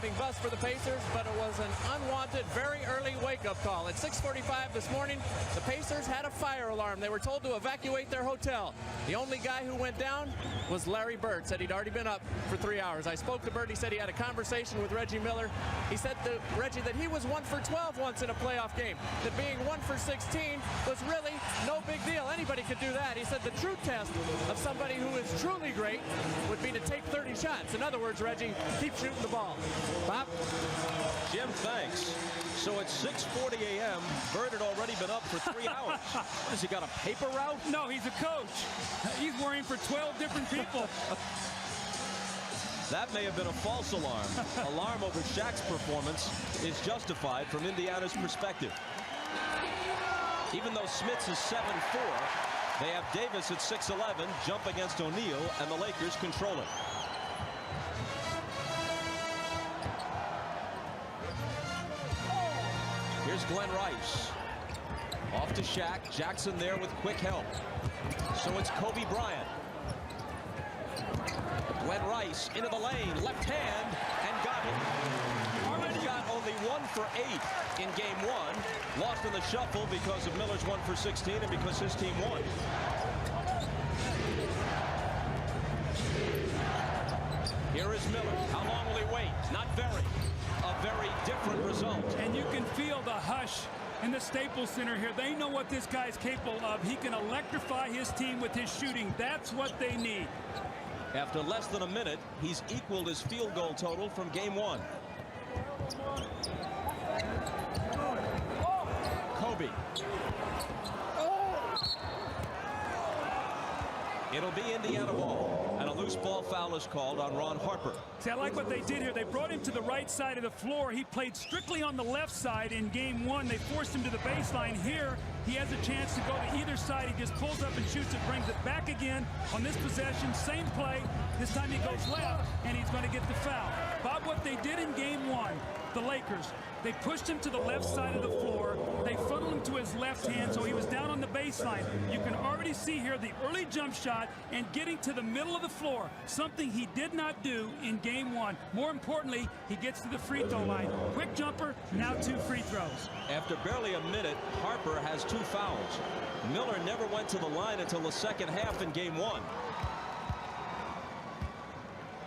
driving bus for the Pacers, but it was an unwanted, very early wake-up call. At 6:45 this morning, the Pacers had a fire alarm. They were told to evacuate their hotel. The only guy who went down was Larry Bird. Said he'd already been up for 3 hours. I spoke to Bird. He said he had a conversation with Reggie Miller. He said to Reggie that he was 1 for 12 once in a playoff game, that being 1 for 16 was really no big deal. Anybody could do that. He said the true test of somebody who is truly great would be to take 30 shots. In other words, Reggie, keep shooting the ball. Bob? Jim, thanks. So at 6:40 a.m., Bird had already been up for 3 hours. Has he got a paper route? No, he's a coach. He's worrying for 12 different people. That may have been a false alarm. Alarm over Shaq's performance is justified from Indiana's perspective. Even though Smits is 7-4, they have Davis at 6'11", jump against O'Neal, and the Lakers control it. Here's Glenn Rice. Off to Shaq. Jackson there with quick help. So it's Kobe Bryant. Glenn Rice into the lane, left hand, and got it. He got only 1 for 8 in game 1. Lost in the shuffle because of Miller's 1 for 16 and because his team won. Here is Miller. How long will he wait? Not very. A very different result. And you can feel the hush in the Staples Center here. They know what this guy's capable of. He can electrify his team with his shooting. That's what they need. After less than a minute, he's equaled his field goal total from game 1. Kobe. It'll be Indiana ball, and a loose ball foul is called on Ron Harper. See, I like what they did here. They brought him to the right side of the floor. He played strictly on the left side in game 1. They forced him to the baseline. Here, he has a chance to go to either side. He just pulls up and shoots it, brings it back again on this possession. Same play. This time he goes left, and he's going to get the foul. Bob, what they did in game 1, the Lakers, they pushed him to the left side of the floor. They funneled him to his left hand, so he was down on the baseline. You can already see here the early jump shot and getting to the middle of the floor, something he did not do in game 1. More importantly, he gets to the free throw line. Quick jumper, now 2 free throws. After barely a minute, Harper has 2 fouls. Miller never went to the line until the second half in game 1.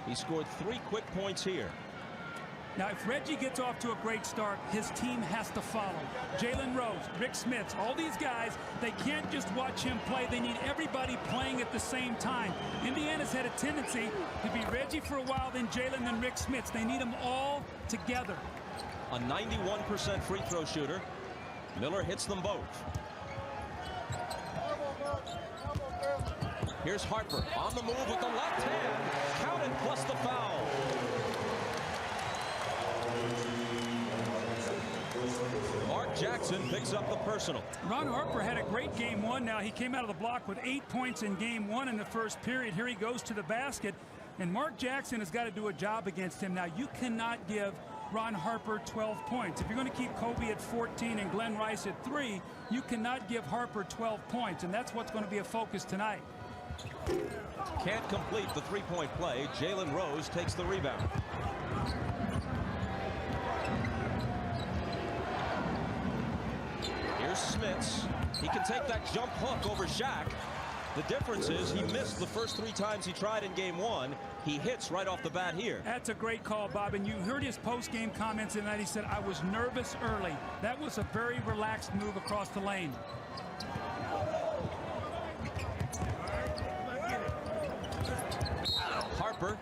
He scored 3 quick points here. Now, if Reggie gets off to a great start, his team has to follow. Jalen Rose, Rick Smits, all these guys, they can't just watch him play. They need everybody playing at the same time. Indiana's had a tendency to be Reggie for a while, then Jalen, then Rick Smits. They need them all together. A 91% free throw shooter. Miller hits them both. Here's Harper on the move with the left hand. Counted plus the foul. Mark Jackson picks up the personal. Ron Harper had a great game 1. Now he came out of the block with 8 points in game 1 in the first period. Here he goes to the basket, and Mark Jackson has got to do a job against him. Now you cannot give Ron Harper 12 points. If you're going to keep Kobe at 14 and Glenn Rice at 3, you cannot give Harper 12 points, and that's what's going to be a focus tonight. Can't complete the three-point play. Jalen Rose takes the rebound. Here's Smits. He can take that jump hook over Shaq. The difference is he missed the first 3 times he tried in game 1. He hits right off the bat here. That's a great call, Bob. And you heard his post-game comments tonight. He said, I was nervous early. That was a very relaxed move across the lane. Harper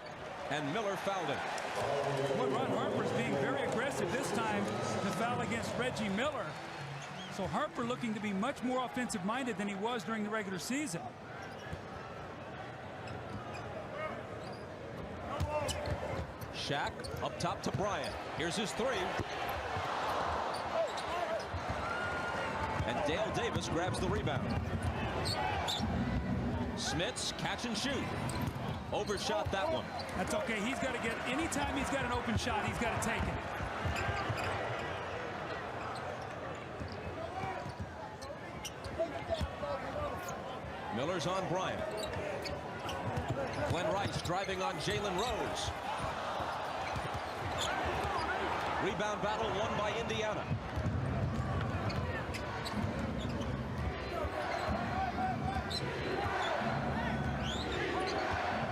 and Miller fouled him. Well, Ron Harper's being very aggressive this time to foul against Reggie Miller. So Harper looking to be much more offensive-minded than he was during the regular season. Shaq up top to Bryant. Here's his 3. And Dale Davis grabs the rebound. Smits catch and shoot. Overshot that one. That's okay. He's got to get, anytime he's got an open shot, he's got to take it. Miller's on Bryant. Glenn Rice driving on Jalen Rose. Rebound battle won by Indiana.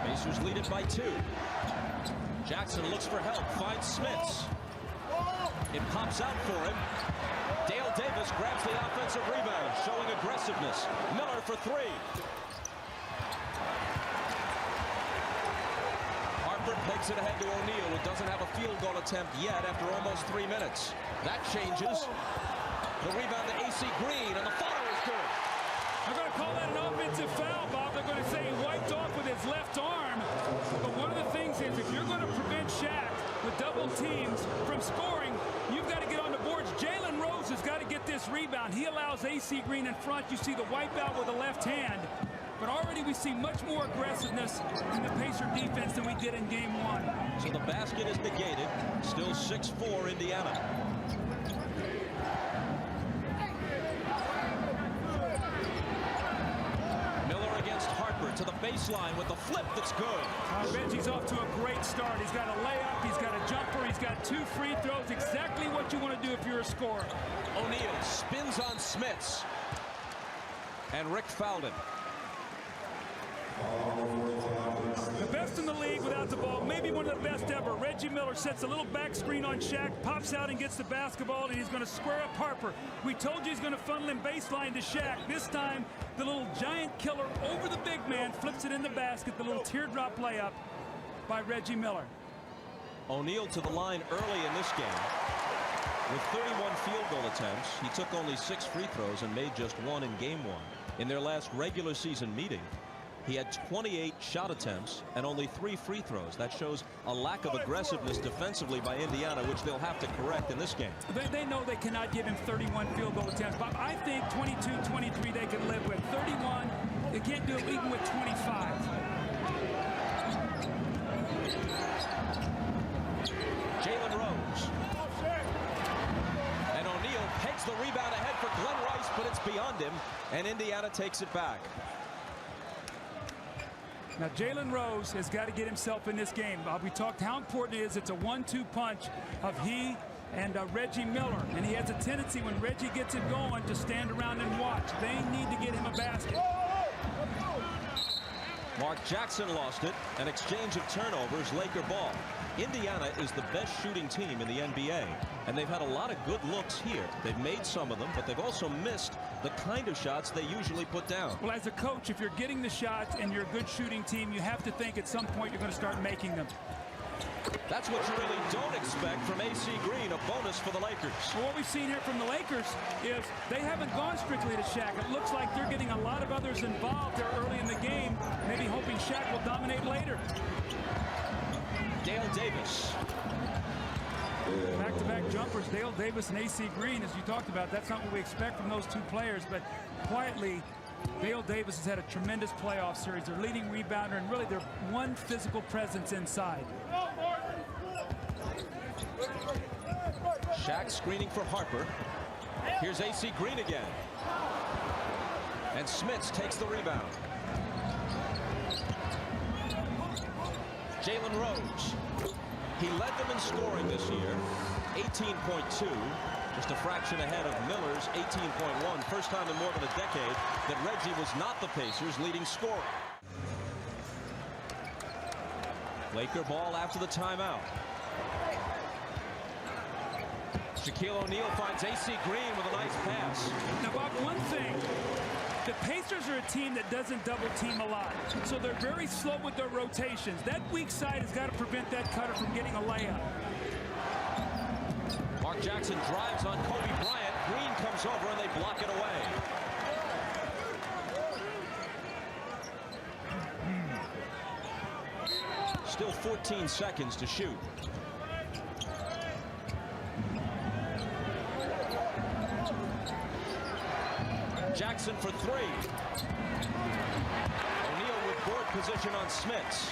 Pacers lead it by 2. Jackson looks for help, finds Smits. It pops out for him. Dale Davis grabs the offensive rebound, showing aggressiveness. Miller for 3. Harper takes it ahead to O'Neal, who doesn't have a field goal attempt yet after almost 3 minutes. That changes. The rebound to AC Green, and the follow is good. They're going to call that an offensive foul, Bob. They're going to say he wiped off with his left arm. But one of the things is if you're going to prevent Shaq with double teams from scoring, you've got to get on the boards. Jalen Rose has got to get this rebound. He allows AC Green in front. You see the wipeout with the left hand. But already we see much more aggressiveness in the Pacer defense than we did in game 1. So the basket is negated. Still 6-4 Indiana. Miller against Harper to the baseline with the flip that's good. Reggie's off to a great start. He's got a layup, he's got a jumper, he's got 2 free throws. Exactly what you want to do if you're a scorer. O'Neal spins on Smits. And Rick fouled him. The best in the league without the ball, maybe one of the best ever. Reggie Miller sets a little back screen on Shaq, pops out and gets the basketball, and he's going to square up Harper. We told you he's going to funnel him baseline to Shaq. This time, the little giant killer over the big man flips it in the basket, the little teardrop layup by Reggie Miller. O'Neal to the line early in this game. With 31 field goal attempts, he took only 6 free throws and made just 1 in game 1. In their last regular season meeting, he had 28 shot attempts and only 3 free throws. That shows a lack of aggressiveness defensively by Indiana, which they'll have to correct in this game. They know they cannot give him 31 field goal attempts. But I think 22, 23 they can live with. 31, they can't do it even with 25. Jalen Rose. And O'Neal pegs the rebound ahead for Glenn Rice, but it's beyond him, and Indiana takes it back. Now, Jalen Rose has got to get himself in this game. We talked how important it is. It's a 1-2 punch of he and Reggie Miller. And he has a tendency when Reggie gets it going to stand around and watch. They need to get him a basket. Mark Jackson lost it. An exchange of turnovers, Laker ball. Indiana is the best shooting team in the NBA, and they've had a lot of good looks here. They've made some of them, but they've also missed the kind of shots they usually put down. Well, as a coach, if you're getting the shots and you're a good shooting team, you have to think at some point you're going to start making them. That's what you really don't expect from AC Green, a bonus for the Lakers. Well, what we've seen here from the Lakers is they haven't gone strictly to Shaq. It looks like they're getting a lot of others involved there early in the game, maybe hoping Shaq will dominate later. Dale Davis. Back-to-back jumpers, Dale Davis and AC Green, as you talked about. That's not what we expect from those 2 players, but quietly, Dale Davis has had a tremendous playoff series. Their leading rebounder, and really their one physical presence inside. Shaq screening for Harper. Here's AC Green again. And Smits takes the rebound. Jalen Rose. He led them in scoring this year, 18.2, just a fraction ahead of Miller's 18.1. First time in more than a decade that Reggie was not the Pacers' leading scorer. Laker ball after the timeout. Shaquille O'Neal finds AC Green with a nice pass. Now, Bob, one thing. The Pacers are a team that doesn't double team a lot, so they're very slow with their rotations. That weak side has got to prevent that cutter from getting a layup. Mark Jackson drives on Kobe Bryant. Green comes over and they block it away. Still 14 seconds to shoot. Jackson for 3. O'Neal with board position on Smits.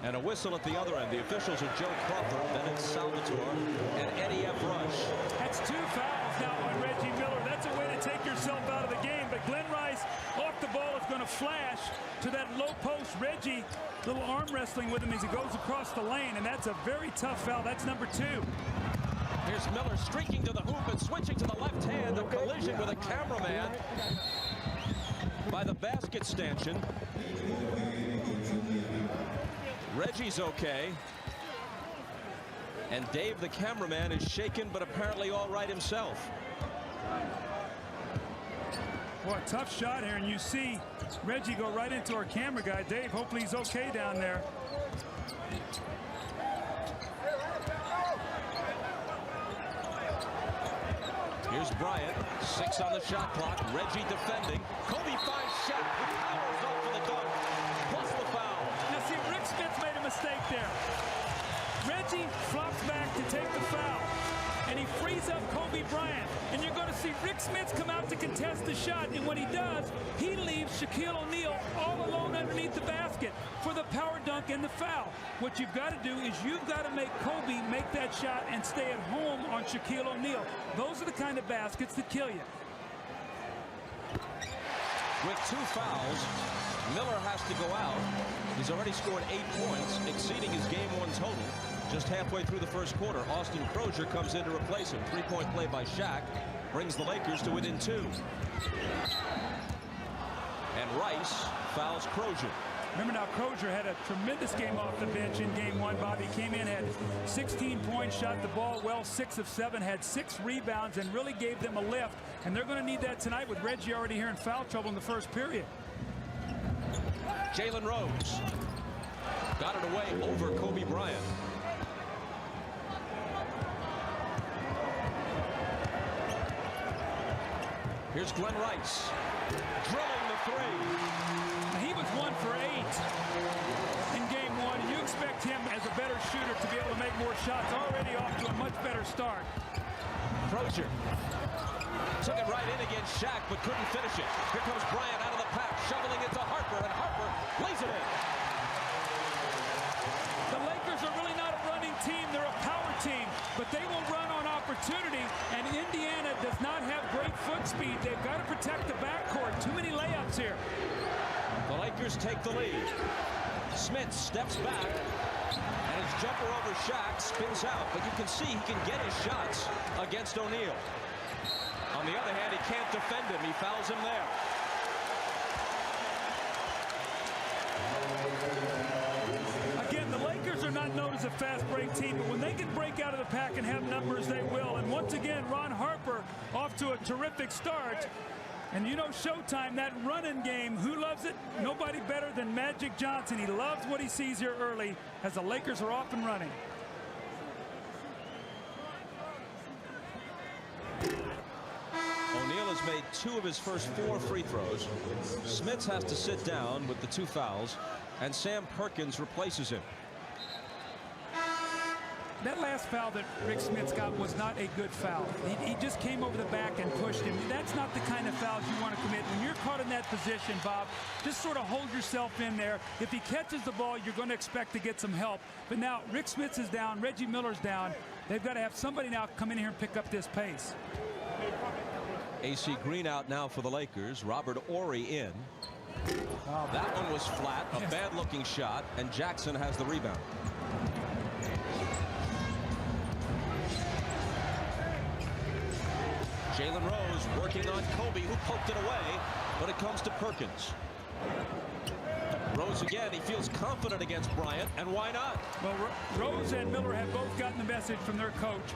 And a whistle at the other end. The officials are Joe Crawford, Bennett Salvatore, and Eddie F. Rush. That's 2 fouls now on Reggie Miller. That's a way to take yourself out of the game. But Glenn Rice off the ball is going to flash to that low post. Reggie little arm wrestling with him as he goes across the lane, and that's a very tough foul. That's number 2. Here's Miller streaking to the hoop and switching to the left hand. A collision with a cameraman by the basket stanchion. Reggie's okay. And Dave, the cameraman, is shaken, but apparently all right himself. Well, a tough shot here, and you see Reggie go right into our camera guy. Dave, hopefully he's okay down there. Here's Bryant, 6 on the shot clock. Reggie defending. Kobe finds Shaq, who powers up for the dunk, plus the foul. Now see, Rick Smits made a mistake there. Reggie flops back to take the foul, and he frees up Kobe Bryant. And you're going to see Rick Smits come out to contest the shot, and when he does, he leaves Shaquille O'Neal all alone underneath the basket for the power dunk and the foul. What you've got to do is you've got to make Kobe make that shot and stay at home on Shaquille O'Neal. Those are the kind of baskets that kill you. With 2 fouls, Miller has to go out. He's already scored 8 points, exceeding his game 1 total. Just halfway through the first quarter, Austin Crozier comes in to replace him. 3-point play by Shaq brings the Lakers to within 2. And Rice fouls Crozier. Remember now, Crozier had a tremendous game off the bench in game 1. Bobby came in, had 16 points, shot the ball well, 6 of 7, had 6 rebounds, and really gave them a lift. And they're going to need that tonight with Reggie already here in foul trouble in the first period. Jalen Rose got it away over Kobe Bryant. Here's Glenn Rice drilling the 3. Now, he was 1 for 8 in game 1. You expect him as a better shooter to be able to make more shots. Already off to a much better start. Crozier took it right in against Shaq, but couldn't finish it. Here comes Bryant out of the pack, shoveling it to Harper, and Harper lays it in. The Lakers are really not a running team. They're a power team, but they will run on opportunity, and Indiana does not have great foot speed. They've got to protect the backcourt. Too many layups here. The Lakers take the lead. Smith steps back, and his jumper over Shaq spins out, but you can see he can get his shots against O'Neal. On the other hand, he can't defend him. He fouls him there. Again, the Lakers are not known as a fast break team, but when they can break out of the pack and have numbers, they will. And once again, Ron Harper off to a terrific start. And you know, Showtime, that running game, who loves it? Nobody better than Magic Johnson. He loves what he sees here early as the Lakers are off and running. O'Neal has made 2 of his first 4 free throws. Smits has to sit down with the 2 fouls, and Sam Perkins replaces him. That last foul that Rick Smits got was not a good foul. He just came over the back and pushed him. That's not the kind of fouls you want to commit. When you're caught in that position, Bob, just sort of hold yourself in there. If he catches the ball, you're going to expect to get some help. But now Rick Smits is down, Reggie Miller's down. They've got to have somebody now come in here and pick up this pace. AC Green out now for the Lakers. Robert Horry in. That one was flat, a bad-looking shot, and Jackson has the rebound. Jalen Rose working on Kobe, who poked it away, but it comes to Perkins. Rose again, he feels confident against Bryant, and why not? Well, Rose and Miller have both gotten the message from their coach,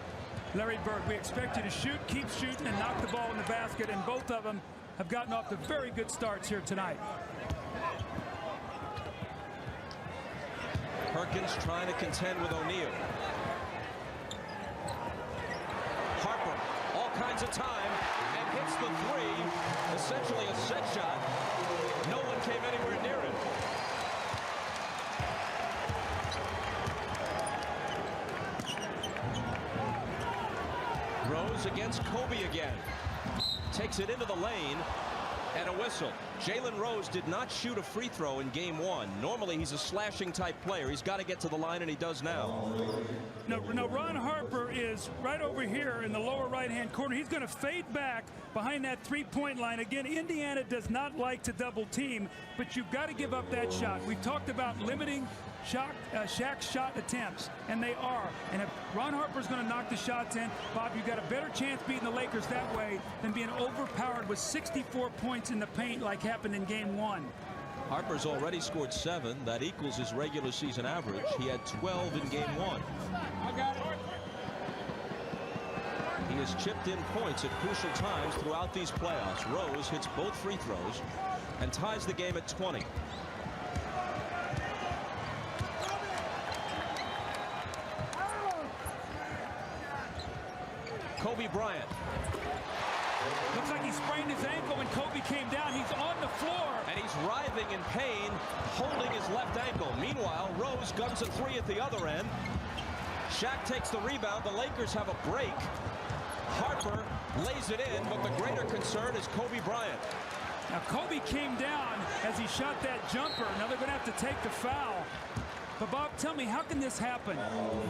Larry Bird. We expect you to shoot, keep shooting, and knock the ball in the basket, and both of them have gotten off to very good starts here tonight. Perkins trying to contend with O'Neal. Harper, all kinds of time, and hits the 3, essentially a set shot. No one came anywhere near it. Rose against Kobe again. Takes it into the lane. And a whistle. Jalen Rose did not shoot a free throw in game one. Normally he's a slashing type player. He's got to get to the line, and he does now. No, Ron Harper is right over here in the lower right-hand corner. He's going to fade back behind that three-point line. Again, Indiana does not like to double team, but you've got to give up that shot. We've talked about limiting Shaq's shot attempts, and they are. And if Ron Harper's going to knock the shots in, Bob, you've got a better chance beating the Lakers that way than being overpowered with 64 points in the paint like happened in game one. Harper's already scored 7. That equals his regular season average. He had 12 in game one. He has chipped in points at crucial times throughout these playoffs. Rose hits both free throws and ties the game at 20. Kobe Bryant. Looks like he sprained his ankle when Kobe came down. He's on the floor. And he's writhing in pain, holding his left ankle. Meanwhile, Rose guns a three at the other end. Shaq takes the rebound. The Lakers have a break. Harper lays it in, but the greater concern is Kobe Bryant. Now, Kobe came down as he shot that jumper. Now they're going to have to take the foul. But, Bob, tell me, how can this happen?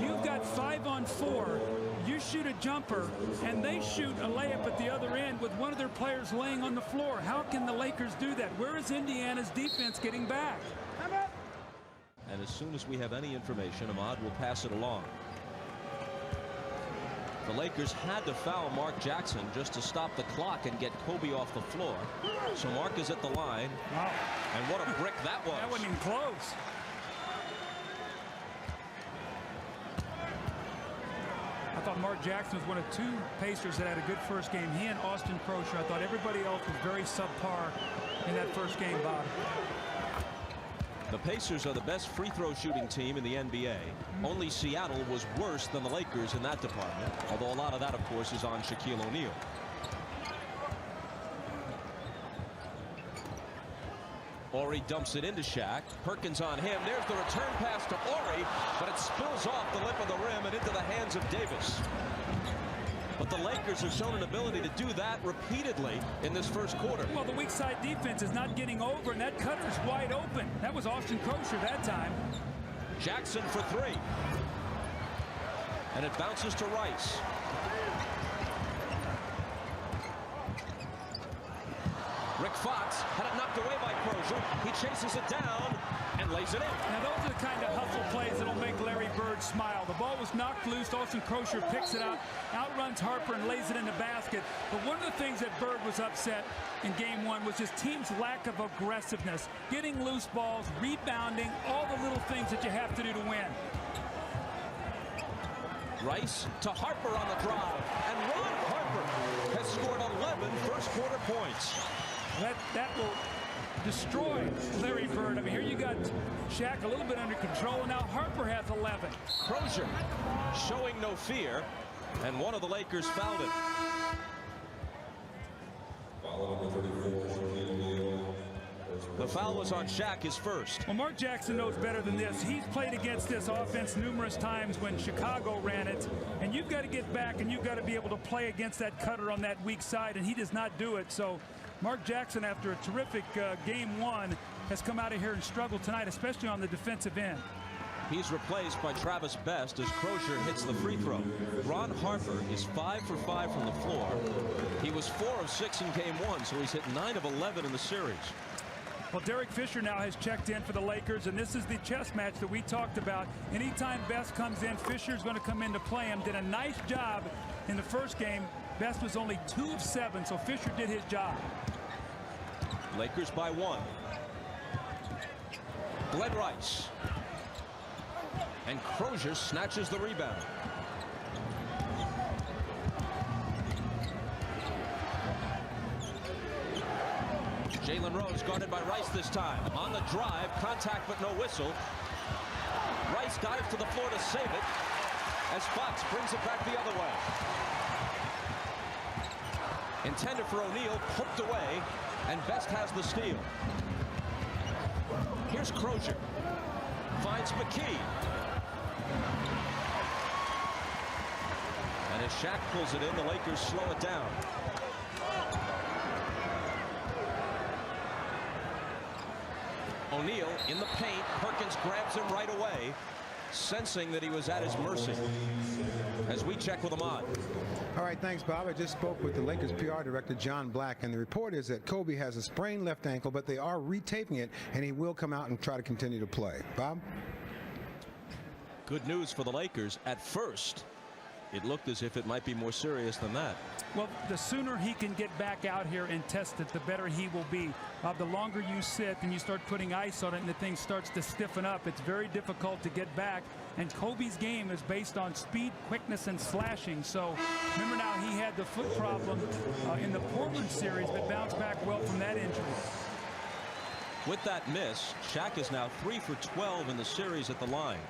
You've got 5-on-4. You shoot a jumper, and they shoot a layup at the other end with one of their players laying on the floor. How can the Lakers do that? Where is Indiana's defense getting back? And as soon as we have any information, Ahmad will pass it along. The Lakers had to foul Mark Jackson just to stop the clock and get Kobe off the floor. So Mark is at the line. Wow. And what a brick that was. That wasn't even close. I thought Mark Jackson was one of 2 Pacers that had a good first game. He and Austin Crosher. I thought everybody else was very subpar in that first game, Bob. The Pacers are the best free throw shooting team in the NBA. Only Seattle was worse than the Lakers in that department, although a lot of that, of course, is on Shaquille O'Neal. Horry dumps it into Shaq. Perkins on him. There's the return pass to Horry, but it spills off the lip of the rim and into the hands of Davis. But the Lakers have shown an ability to do that repeatedly in this first quarter. Well, the weak side defense is not getting over, and that cutter's wide open. That was Austin Crosher that time. Jackson for 3. And it bounces to Rice. Rick Fox had it knocked away by Crosher. He chases it down and lays it in. Now, those are the kind of hustle plays that'll make Larry Bird smile. The ball was knocked loose. Austin Crosher picks it up, outruns Harper, and lays it in the basket. But one of the things that Bird was upset in game one was his team's lack of aggressiveness. Getting loose balls, rebounding, all the little things that you have to do to win. Rice to Harper on the drive. And Ron Harper has scored 11 first quarter points. That will destroy Larry Bird. I mean, here you got Shaq a little bit under control, and now Harper has 11. Crosher showing no fear, and one of the Lakers fouled it. The foul was on Shaq, his first. Well, Mark Jackson knows better than this. He's played against this offense numerous times when Chicago ran it, and you've got to get back and you've got to be able to play against that cutter on that weak side, and he does not do it. So Mark Jackson, after a terrific game one, has come out of here and struggled tonight, especially on the defensive end. He's replaced by Travis Best as Crosher hits the free throw. Ron Harper is 5 for 5 from the floor. He was 4 of 6 in game one, so he's hit 9 of 11 in the series. Well, Derek Fisher now has checked in for the Lakers, and this is the chess match that we talked about. Anytime Best comes in, Fisher's going to come in to play him. Did a nice job in the first game. Best was only 2 of 7, so Fisher did his job. Lakers by 1. Glenn Rice. And Crosher snatches the rebound. Jalen Rose guarded by Rice this time. On the drive, contact but no whistle. Rice dives to the floor to save it as Fox brings it back the other way. Intended for O'Neal, poked away, and Best has the steal. Here's Crosher. Finds McKee. And as Shaq pulls it in, the Lakers slow it down. O'Neal in the paint. Perkins grabs him right away, sensing that he was at his mercy. As we check with Ahmad. All right, thanks, Bob. I just spoke with the Lakers PR director, John Black, and the report is that Kobe has a sprained left ankle, but they are retaping it, and he will come out and try to continue to play. Bob? Good news for the Lakers. At first, it looked as if it might be more serious than that. Well, the sooner he can get back out here and test it, the better he will be. The longer you sit and you start putting ice on it and the thing starts to stiffen up, it's very difficult to get back. And Kobe's game is based on speed, quickness, and slashing. So remember now, he had the foot problem in the Portland series, but bounced back well from that injury. With that miss, Shaq is now 3 for 12 in the series at the line.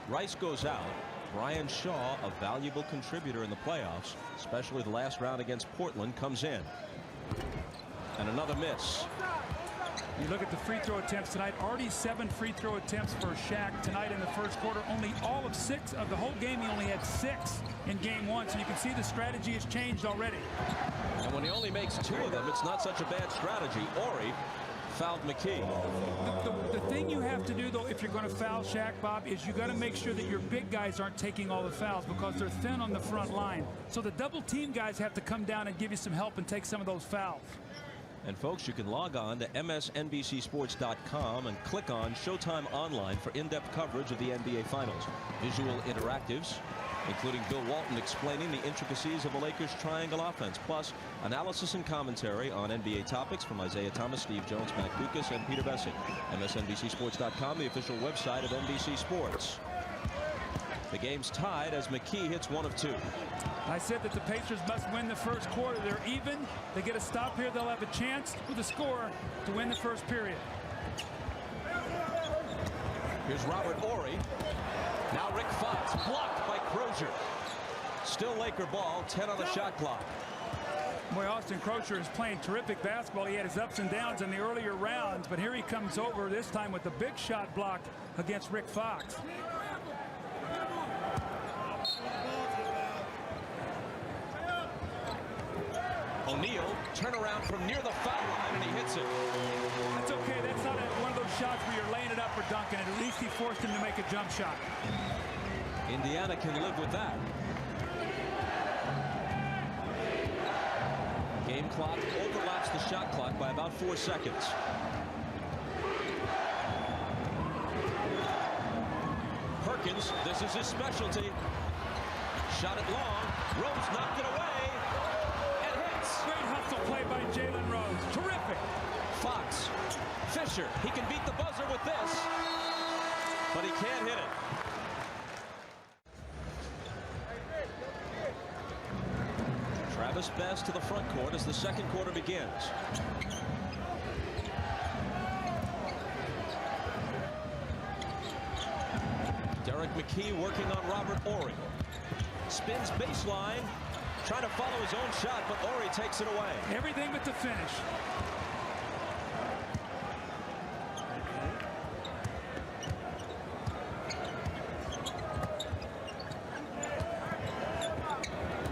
Rice goes out. Brian Shaw, a valuable contributor in the playoffs, especially the last round against Portland, comes in. And another miss. You look at the free throw attempts tonight. Already 7 free throw attempts for Shaq tonight in the first quarter. Only all of 6 of the whole game. He only had 6 in game 1. So you can see the strategy has changed already. And when he only makes 2 of them, it's not such a bad strategy. Ori fouled McKee. The thing you have to do, though, if you're going to foul Shaq, Bob, is you got to make sure that your big guys aren't taking all the fouls because they're thin on the front line. So the double team guys have to come down and give you some help and take some of those fouls. And folks, you can log on to msnbcsports.com and click on Showtime Online for in-depth coverage of the NBA Finals. Visual interactives, including Bill Walton explaining the intricacies of the Lakers' triangle offense, plus analysis and commentary on NBA topics from Isaiah Thomas, Steve Jones, Matt Lucas, and Peter Bessing. MSNBCSports.com, the official website of NBC Sports. The game's tied as McKee hits 1 of 2. I said that the Pacers must win the first quarter. They're even. They get a stop here. They'll have a chance with a score to win the first period. Here's Robert Ori. Now Rick Fox, blocked by Crozier. Still Laker ball, 10 on the shot clock. Boy, Austin Crozier is playing terrific basketball. He had his ups and downs in the earlier rounds, but here he comes over this time with the big shot block against Rick Fox. O'Neal, turnaround from near the foul line, and he hits it. That's okay. That's not one of those shots where you're laying it up or dunking it. At least he forced him to make a jump shot. Indiana can live with that. Game clock overlaps the shot clock by about 4 seconds. Perkins, this is his specialty. Shot it long. Rose knocked it away. And hits. Great hustle play by Jalen Rose. Terrific. Fox. Fisher. He can beat the buzzer with this. But he can't hit it. Travis Best to the front court as the second quarter begins. Derek McKee working on Robert Ori. Spins baseline, trying to follow his own shot, but Ori takes it away. Everything but the finish.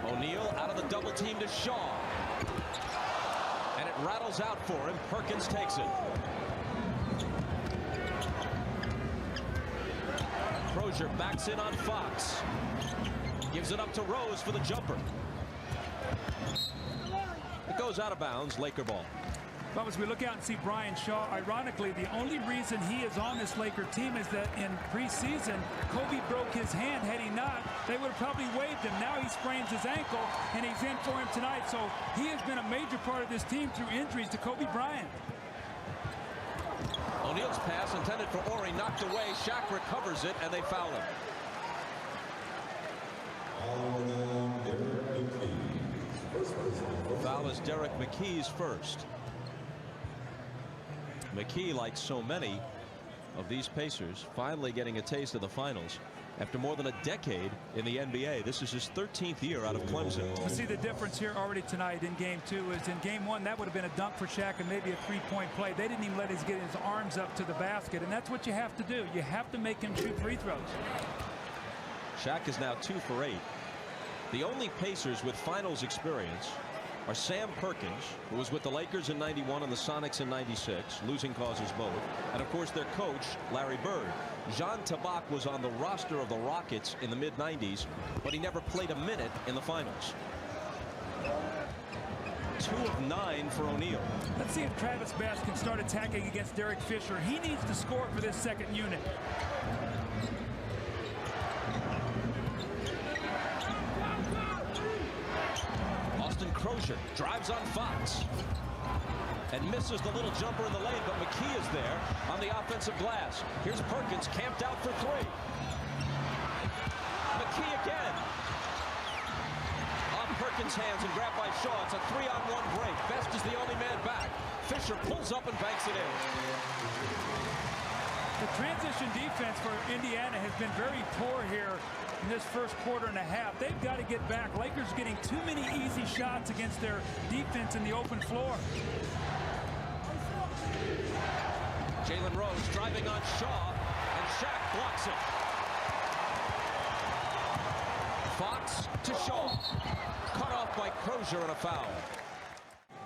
O'Neal out of the double team to Shaw. And it rattles out for him. Perkins takes it. Crozier backs in on Fox. Gives it up to Rose for the jumper. It goes out of bounds. Laker ball. Well, as we look out and see Brian Shaw, ironically, the only reason he is on this Laker team is that in preseason, Kobe broke his hand. Had he not, they would have probably waived him. Now he sprains his ankle, and he's in for him tonight. So he has been a major part of this team through injuries to Kobe Bryant. O'Neal's pass intended for Ori knocked away. Shaq recovers it, and they foul him. Foul is Derek McKee's first. McKee, like so many of these Pacers, finally getting a taste of the finals after more than a decade in the NBA. This is his 13th year out of Clemson. You see the difference here already tonight in game 2 is in game 1 that would have been a dunk for Shaq and maybe a three-point play. They didn't even let him get his arms up to the basket, and that's what you have to do. You have to make him shoot free throws. Shaq is now 2 for 8. The only Pacers with finals experience are Sam Perkins, who was with the Lakers in '91 and the Sonics in '96, losing causes both, and of course their coach, Larry Bird. Jean Tabak was on the roster of the Rockets in the mid-'90s, but he never played a minute in the finals. 2 of 9 for O'Neal. Let's see if Travis Bass can start attacking against Derek Fisher. He needs to score for this second unit. Austin Crozier drives on Fox and misses the little jumper in the lane, but McKee is there on the offensive glass. Here's Perkins camped out for 3. McKee again. Off Perkins' hands and grabbed by Shaw. It's a 3-on-1 break. Best is the only man back. Fisher pulls up and banks it in. The transition defense for Indiana has been very poor here in this first quarter and a half. They've got to get back. Lakers getting too many easy shots against their defense in the open floor. Jalen Rose driving on Shaw, and Shaq blocks it. Fox to Shaw. Cut off by Crozier and a foul.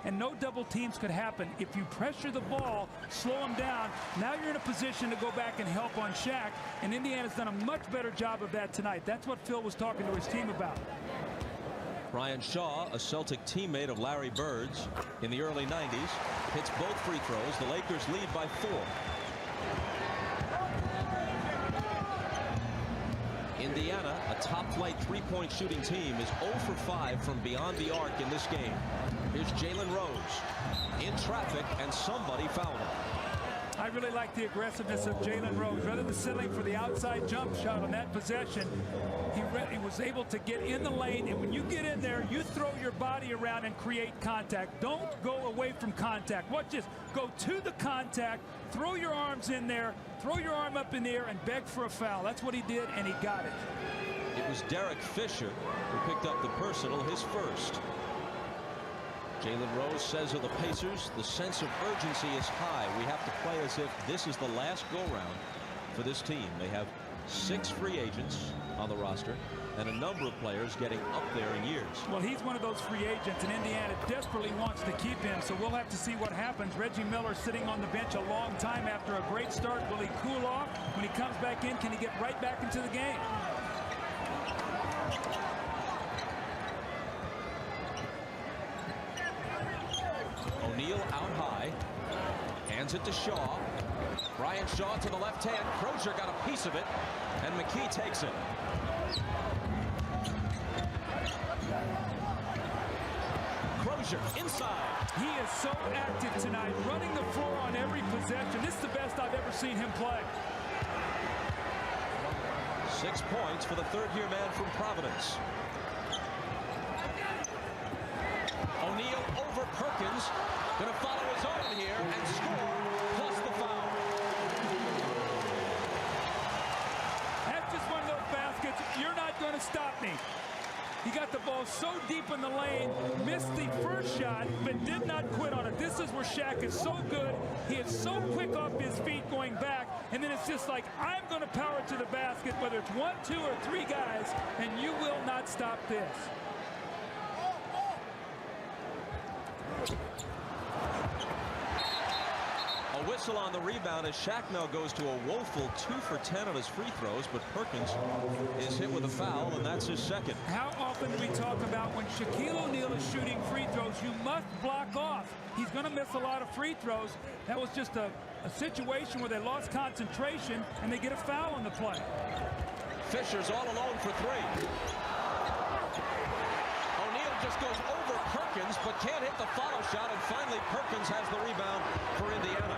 And no double teams could happen. If you pressure the ball, slow him down, now you're in a position to go back and help on Shaq. And Indiana's done a much better job of that tonight. That's what Phil was talking to his team about. Brian Shaw, a Celtic teammate of Larry Bird's in the early 90s, hits both free throws. The Lakers lead by 4. Indiana, a top-flight three-point shooting team, is 0 for 5 from beyond the arc in this game. Here's Jalen Rose in traffic, and somebody fouled him. I really like the aggressiveness of Jalen Rose. Rather than settling for the outside jump shot on that possession, he was able to get in the lane, and when you get in there, you throw your body around and create contact. Don't go away from contact. Just go to the contact, throw your arms in there, throw your arm up in the air, and beg for a foul. That's what he did, and he got it. It was Derek Fisher who picked up the personal, his first. Jalen Rose says of the Pacers, the sense of urgency is high. We have to play as if this is the last go-round for this team. They have 6 free agents on the roster and a number of players getting up there in years. Well, he's one of those free agents, and Indiana desperately wants to keep him, so we'll have to see what happens. Reggie Miller sitting on the bench a long time after a great start. Will he cool off? When he comes back in, can he get right back into the game? O'Neal out high, hands it to Shaw. Brian Shaw to the left hand. Crozier got a piece of it, and McKee takes it. Crozier inside. He is so active tonight, running the floor on every possession. This is the best I've ever seen him play. 6 points for the third-year man from Providence. O'Neal over Perkins. Going to follow his own here and score, plus the foul. That's just one of those baskets. You're not going to stop me. He got the ball so deep in the lane, missed the first shot, but did not quit on it. This is where Shaq is so good. He is so quick off his feet going back, and then it's just like, I'm going to power it to the basket, whether it's 1, 2, or 3 guys, and you will not stop this. A whistle on the rebound as Shaq now goes to a woeful 2 for 10 on his free throws, but Perkins is hit with a foul, and that's his second. How often do we talk about when Shaquille O'Neal is shooting free throws, you must block off. He's going to miss a lot of free throws. That was just a situation where they lost concentration, and they get a foul on the play. Fisher's all alone for 3. O'Neal just goes over Perkins, but can't hit the follow shot, and finally Perkins has the rebound for Indiana.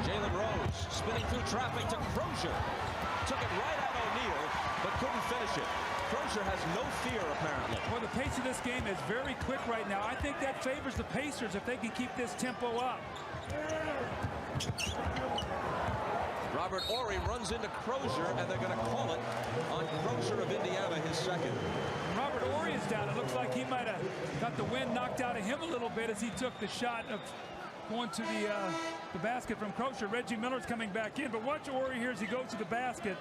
Jalen Rose spinning through traffic to Crozier. Took it right at O'Neal, but couldn't finish it. Crozier has no fear, apparently. Well, the pace of this game is very quick right now. I think that favors the Pacers if they can keep this tempo up. Robert Horry runs into Crozier, and they're going to call it on Crozier of Indiana, his second. Robert Horry is down. It looks like he might have got the wind knocked out of him a little bit as he took the shot of going to the basket from Crozier. Reggie Miller's coming back in, but watch Horry here as he goes to the basket.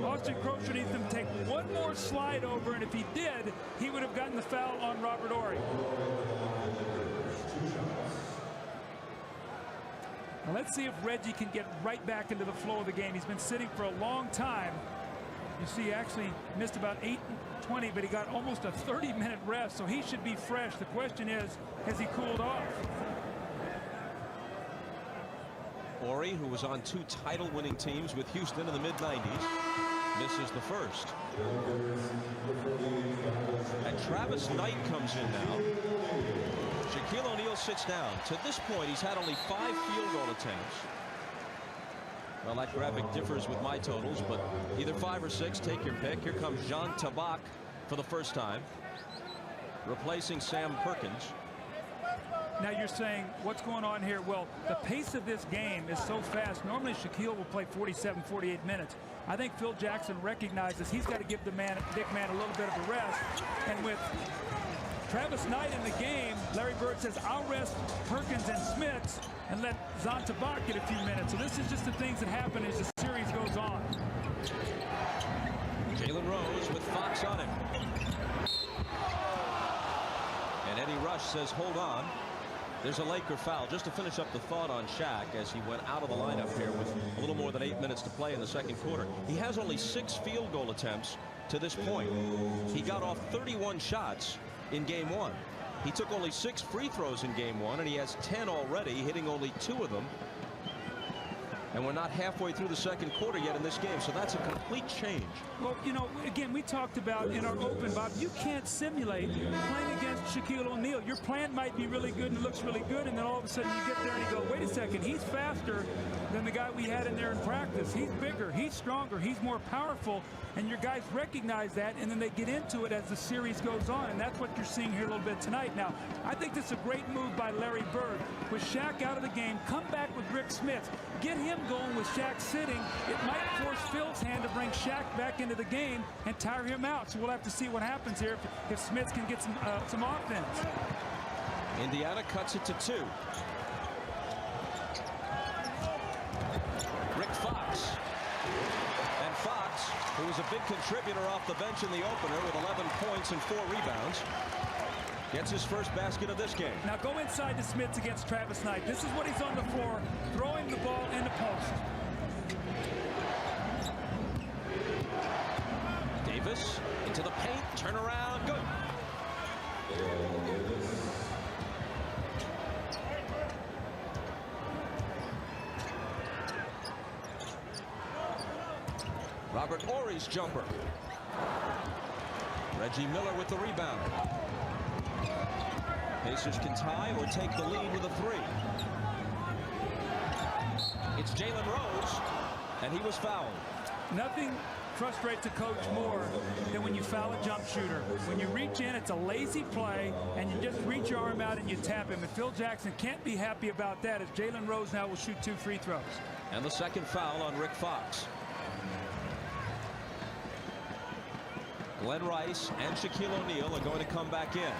Austin Crosher needs him to take one more slide over, and if he did, he would have gotten the foul on Robert Horry. Now let's see if Reggie can get right back into the flow of the game. He's been sitting for a long time. You see, he actually missed about 8:20, but he got almost a 30-minute rest, so he should be fresh. The question is, has he cooled off? Horry, who was on 2 title-winning teams with Houston in the mid-90s, misses the first. And Travis Knight comes in now. Shaquille O'Neal sits down. To this point, he's had only 5 field goal attempts. Well, that graphic differs with my totals, but either 5 or 6, take your pick. Here comes Jean Tabak for the first time, replacing Sam Perkins. Now you're saying, what's going on here? Well, the pace of this game is so fast. Normally Shaquille will play 47, 48 minutes. I think Phil Jackson recognizes he's got to give the big man a little bit of a rest. And with Travis Knight in the game, Larry Bird says, I'll rest Perkins and Smits and let Jean Tabak get a few minutes. So this is just the things that happen as the series goes on. Jalen Rose with Fox on him. And Eddie Rush says, hold on. There's a Laker foul. Just to finish up the thought on Shaq as he went out of the lineup here with a little more than 8 minutes to play in the second quarter. He has only 6 field goal attempts to this point. He got off 31 shots in game 1. He took only 6 free throws in game 1, and he has 10 already, hitting only 2 of them. And we're not halfway through the second quarter yet in this game, so that's a complete change. Well, you know, again, we talked about in our open, Bob, you can't simulate playing against Shaquille O'Neal. Your plan might be really good and looks really good, and then all of a sudden you get there and you go, wait a second, he's faster than the guy we had in there in practice. He's bigger, he's stronger, he's more powerful, and your guys recognize that, and then they get into it as the series goes on, and that's what you're seeing here a little bit tonight. Now, I think this is a great move by Larry Bird. With Shaq out of the game, come back with Rick Smith. Get him going with Shaq sitting. It might force Phil's hand to bring Shaq back into the game and tire him out. So we'll have to see what happens here if Smith can get some offense. Indiana cuts it to 2. Rick Fox. And Fox, who was a big contributor off the bench in the opener with 11 points and 4 rebounds, gets his first basket of this game. Now go inside to Smith against Travis Knight. This is what he's on the floor, throwing the ball in the post. Davis into the paint, turn around, go. Robert Horry's jumper. Reggie Miller with the rebound. Pacers can tie or take the lead with a 3. It's Jalen Rose, and he was fouled. Nothing frustrates a coach more than when you foul a jump shooter. When you reach in, it's a lazy play, and you just reach your arm out and you tap him. And Phil Jackson can't be happy about that, as Jalen Rose now will shoot 2 free throws. And the second foul on Rick Fox. Glenn Rice and Shaquille O'Neal are going to come back in.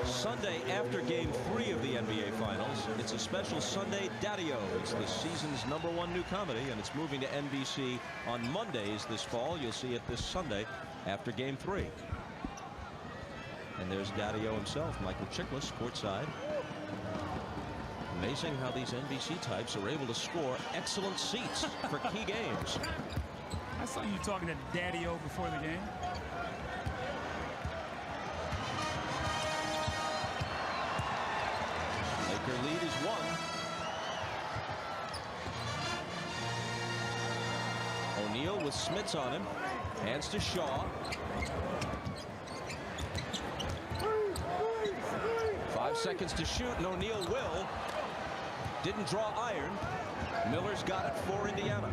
Sunday after game 3 of the NBA Finals, it's a special Sunday Daddy-O. It's the season's #1 new comedy, and it's moving to NBC on Mondays this fall. You'll see it this Sunday after game 3. And there's Daddy-O himself, Michael Chiklis, courtside. Amazing how these NBC types are able to score excellent seats for key games. I saw you talking to Daddy-O before the game. Laker lead is 1. O'Neal with Smits on him. Hands to Shaw. 5 seconds to shoot, and O'Neal will. Didn't draw iron. Miller's got it for Indiana.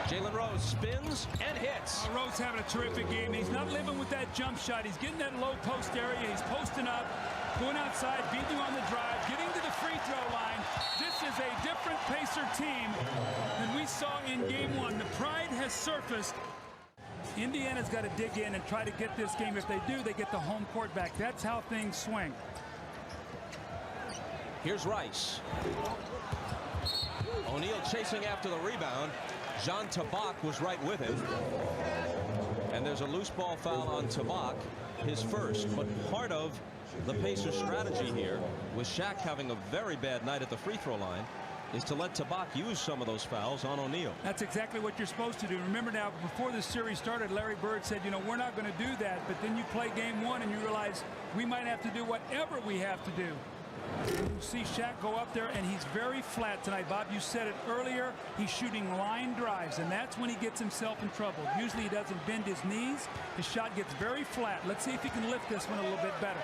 Jalen Rose spins and hits. Rose having a terrific game. He's not living with that jump shot. He's getting that low post area. He's posting up, going outside, beating on the drive, getting to the free throw line. This is a different Pacer team than we saw in game 1. The pride has surfaced. Indiana's got to dig in and try to get this game. If they do, they get the home court back. That's how things swing. Here's Rice. O'Neal chasing after the rebound. Jean Tabak was right with him. And there's a loose ball foul on Tabak, his first. But part of the Pacers' strategy here, with Shaq having a very bad night at the free throw line, is to let Tabak use some of those fouls on O'Neal. That's exactly what you're supposed to do. Remember now, before the series started, Larry Bird said, you know, we're not going to do that. But then you play game one and you realize we might have to do whatever we have to do. You see Shaq go up there, and he's very flat tonight. Bob, you said it earlier. He's shooting line drives, and that's when he gets himself in trouble. Usually he doesn't bend his knees. His shot gets very flat. Let's see if he can lift this one a little bit better.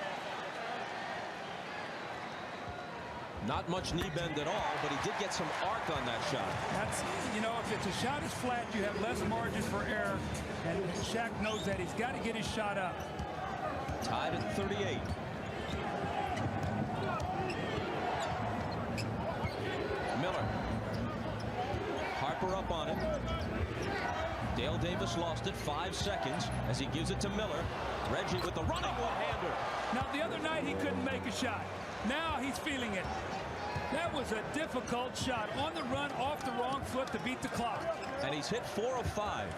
Not much knee bend at all, but he did get some arc on that shot. That's, you know, if it's a shot is flat, you have less margin for error, and Shaq knows that. He's got to get his shot up. Tied at 38. Miller. Harper up on him. Dale Davis lost it. 5 seconds as he gives it to Miller. Reggie with the running one-hander. Now, the other night he couldn't make a shot. Now he's feeling it. That was a difficult shot on the run, off the wrong foot to beat the clock. And he's hit 4 of 5.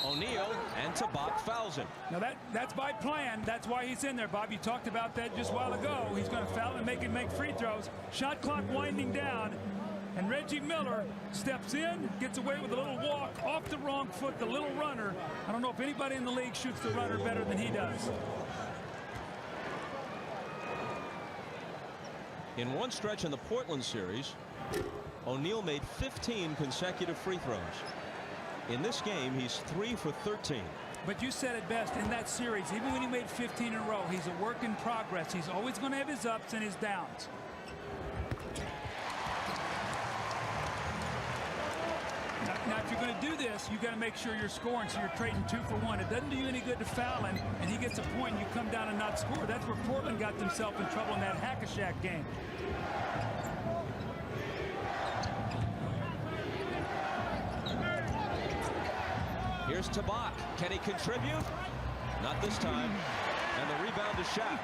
O'Neal and Tabak fouls him. Now that's by plan. That's why he's in there, Bob. You talked about that just a while ago. He's going to foul and make free throws. Shot clock winding down. And Reggie Miller steps in, gets away with a little walk off the wrong foot, the little runner. I don't know if anybody in the league shoots the runner better than he does. In one stretch in the Portland series, O'Neal made 15 consecutive free throws. In this game, he's 3 for 13. But you said it best in that series. Even when he made 15 in a row, he's a work in progress. He's always going to have his ups and his downs. Now, if you're going to do this, you've got to make sure you're scoring, so you're trading 2 for 1. It doesn't do you any good to foul him, and he gets a point, and you come down and not score. That's where Portland got themselves in trouble in that Hack-a-Shack game. Here's Tabak. Can he contribute? Not this time. And the rebound to Shaq.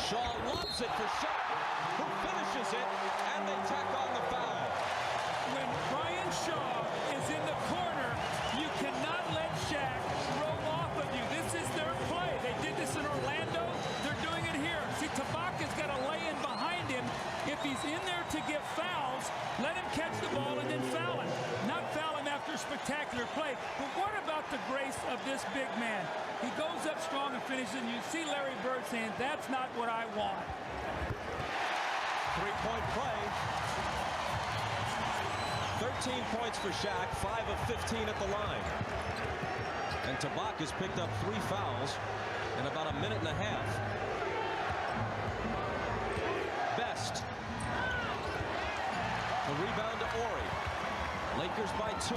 Shaw lobs it for Shaq, who finishes it, and they tack on the foul. When Brian Shaw is in the corner, you cannot let Shaq roll off of you. This is their play. They did this in Orlando. They're doing it here. See, Tabaka's got to lay in behind him. If he's in there to get fouls, let him catch the ball and then foul him. Not foul him after a spectacular play. But what about the grace of this big man? He goes up strong and finishes, and you see Larry Bird saying, that's not what I want. 3-point play. 13 points for Shaq, 5 of 15 at the line. And Tabak has picked up 3 fouls in about a minute and a half. Best. The rebound to Ori. Lakers by 2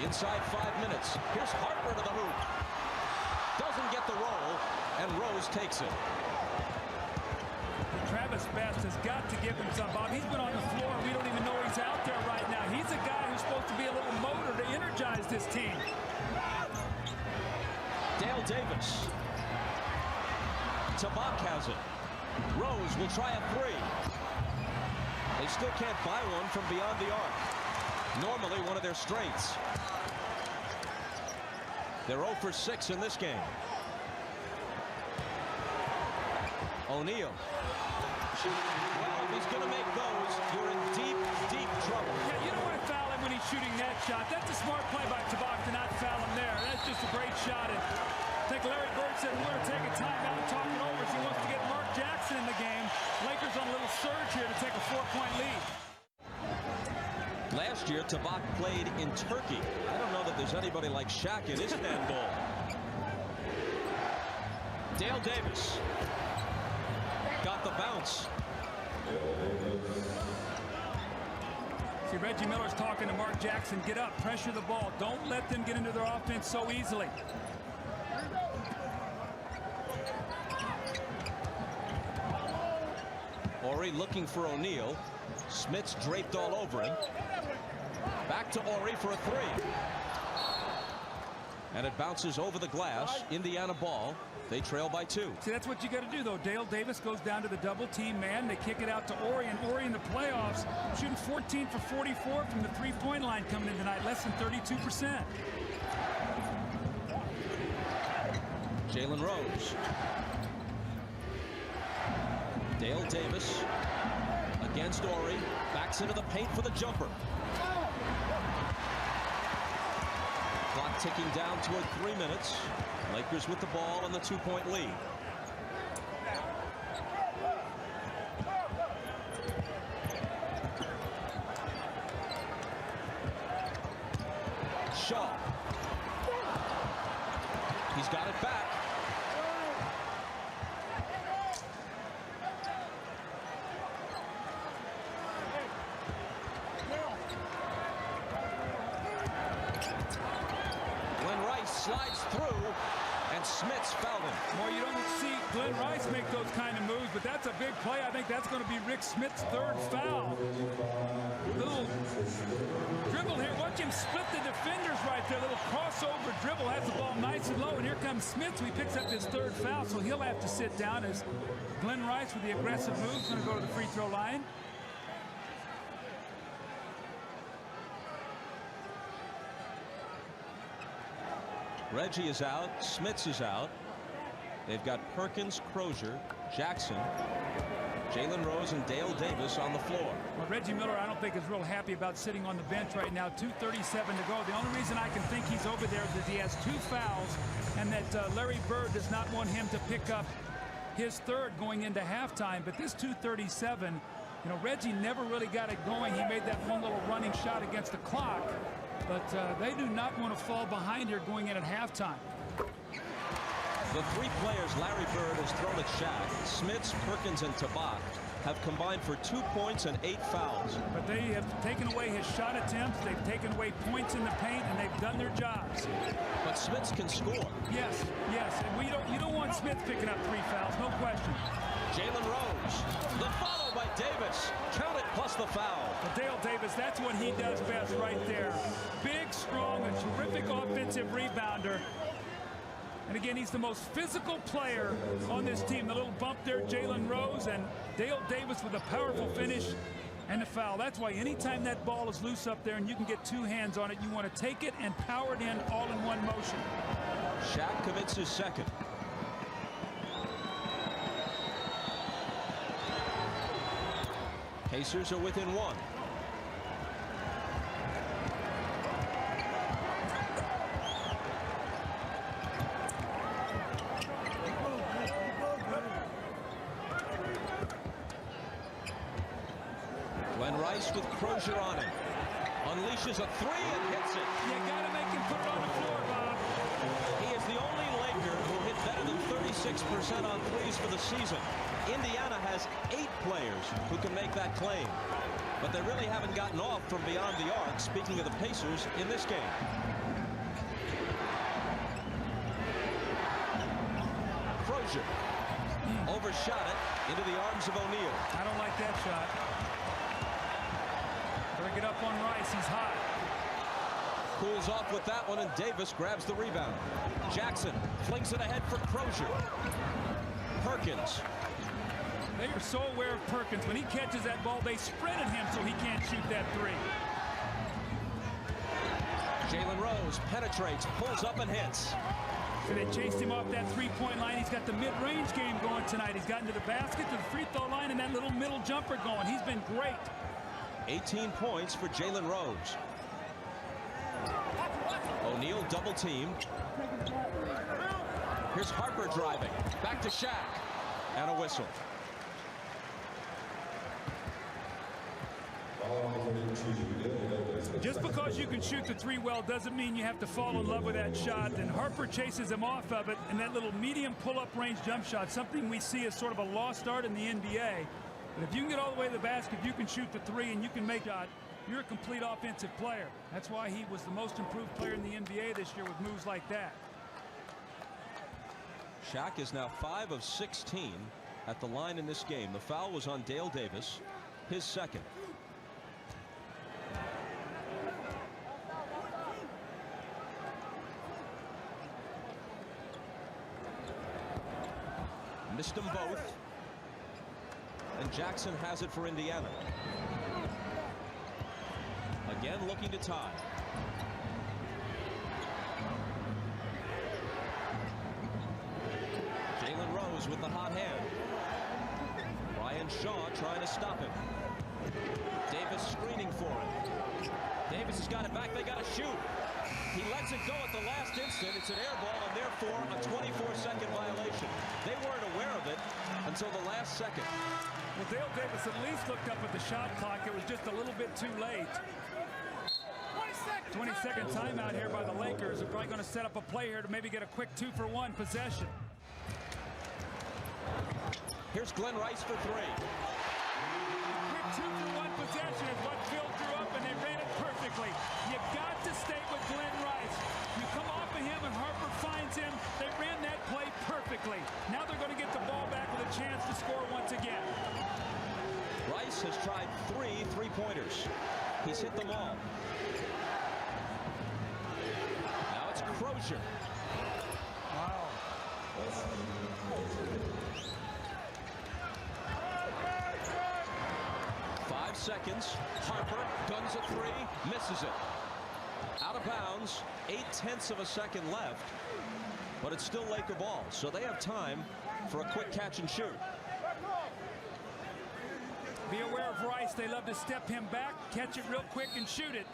inside 5 minutes. Here's Harper to the hoop. Doesn't get the roll, and Rose takes it. Travis Best has got to give him some, Bob. He's been on the floor. We don't even know he's out there right now. He's a guy who's supposed to be a little motor to energize this team. Dale Davis. Tabak has it. Rose will try a 3. They still can't buy one from beyond the arc. Normally one of their strengths. They're 0 for 6 in this game. O'Neal. Well, if he's going to make those, you're in deep, deep trouble. Yeah, you don't want to foul him when he's shooting that shot. That's a smart play by Tabak to not foul him there. That's just a great shot. And I think Larry Bird said we're going to take a timeout and talk it over as he wants to get Mark Jackson in the game. Lakers on a little surge here to take a 4-point lead. Last year, Tabak played in Turkey. I don't know that there's anybody like Shaq in Istanbul. Dale Davis got the bounce. See, Reggie Miller's talking to Mark Jackson. Get up, pressure the ball. Don't let them get into their offense so easily. Ori Ori looking for O'Neal. Smith's draped all over him. Back to Ori for a three. And it bounces over the glass. Indiana ball. They trail by 2. See, that's what you got to do, though. Dale Davis goes down to the double team man. They kick it out to Ori, and Ori in the playoffs shooting 14 for 44 from the three-point line coming in tonight, less than 32%. Jalen Rose. Dale Davis against Ori. Backs into the paint for the jumper. Clock ticking down toward 3 minutes. Lakers with the ball and the 2-point lead. Shaw. He's got it back. Slides through, and Smith's fouled him. Well, you don't see Glenn Rice make those kind of moves, but that's a big play. I think that's going to be Rick Smith's 3rd foul. Little dribble here. Watch him split the defenders right there. Little crossover dribble. Has the ball nice and low, and here comes Smith, who he picks up his 3rd foul, so he'll have to sit down as Glenn Rice with the aggressive move is going to go to the free throw line. Reggie is out. Smits is out. They've got Perkins, Crozier, Jackson, Jalen Rose, and Dale Davis on the floor. Well, Reggie Miller, I don't think is real happy about sitting on the bench right now. 2:37 to go. The only reason I can think he's over there is that he has 2 fouls, and that Larry Bird does not want him to pick up his 3rd going into halftime. But this 2:37, you know, Reggie never really got it going. He made that one little running shot against the clock. But they do not want to fall behind here going in at halftime. The 3 players Larry Bird has thrown at Shaq, Smits, Perkins, and Tabak, have combined for 2 points and 8 fouls. But they have taken away his shot attempts. They've taken away points in the paint, and they've done their jobs. But Smits can score. Yes, yes. And you don't want Smith picking up 3 fouls, no question. Jalen Rose. The follow by Davis. Count it plus the foul. But Dale Davis, that's what he does best right there. Big, strong, a terrific offensive rebounder. And again, he's the most physical player on this team. The little bump there, Jalen Rose, and Dale Davis with a powerful finish and the foul. That's why anytime that ball is loose up there and you can get 2 hands on it, you want to take it and power it in all in one motion. Shaq commits his 2nd. Pacers are within 1. Glenn Rice with Crozier on him. Unleashes a 3 and hits it. You got to make him put it on the floor, Bob. He is the only Laker who hit better than 36% on threes for the season. Indiana has 8 players who can make that claim. But they really haven't gotten off from beyond the arc, speaking of the Pacers, in this game. Crozier overshot it into the arms of O'Neal. I don't like that shot. Bring it up on Rice. He's hot. Cools off with that one, and Davis grabs the rebound. Jackson flings it ahead for Crozier. Perkins. They are so aware of Perkins. When he catches that ball, they spread at him so he can't shoot that 3. Jalen Rose penetrates, pulls up, and hits. So they chased him off that 3-point line. He's got the mid-range game going tonight. He's gotten to the basket, to the free throw line, and that little middle jumper going. He's been great. 18 points for Jalen Rose. O'Neal double teamed. Here's Harper driving. Back to Shaq. And a whistle. Just because you can shoot the 3 well doesn't mean you have to fall in love with that shot. And Harper chases him off of it, and that little medium pull-up range jump shot, something we see as sort of a lost art in the NBA. But if you can get all the way to the basket, you can shoot the 3 and you can make that, you're a complete offensive player. That's why he was the most improved player in the NBA this year with moves like that. Shaq is now 5 of 16 at the line in this game. The foul was on Dale Davis, his second. Missed them both. And Jackson has it for Indiana. Again looking to tie. Jalen Rose with the hot hand. Ryan Shaw trying to stop him. Davis screening for him. Davis has got it back. They got to shoot. He lets it go at the last instant. It's an air ball, and therefore a 24-second violation. They weren't aware of it until the last second. Well, Dale Davis at least looked up at the shot clock. It was just a little bit too late. 20-second timeout here by the Lakers. They're probably going to set up a play here to maybe get a quick 2-for-1 possession. Here's Glenn Rice for three. Quick 2-for-1 possession is what Phil drew up, and they ran it perfectly. You got to stay with Glenn Rice. You come off of him and Harper finds him. They ran that play perfectly. Now they're going to get the ball back with a chance to score once again. Rice has tried 3 3-pointers. He's hit them all. Now it's Crozier. Wow. 5 seconds. Harper guns a 3, misses it. Out of bounds, 0.8 of a second left, but it's still Laker ball, so they have time for a quick catch and shoot. Be aware of Rice. They love to step him back, catch it real quick, and shoot it.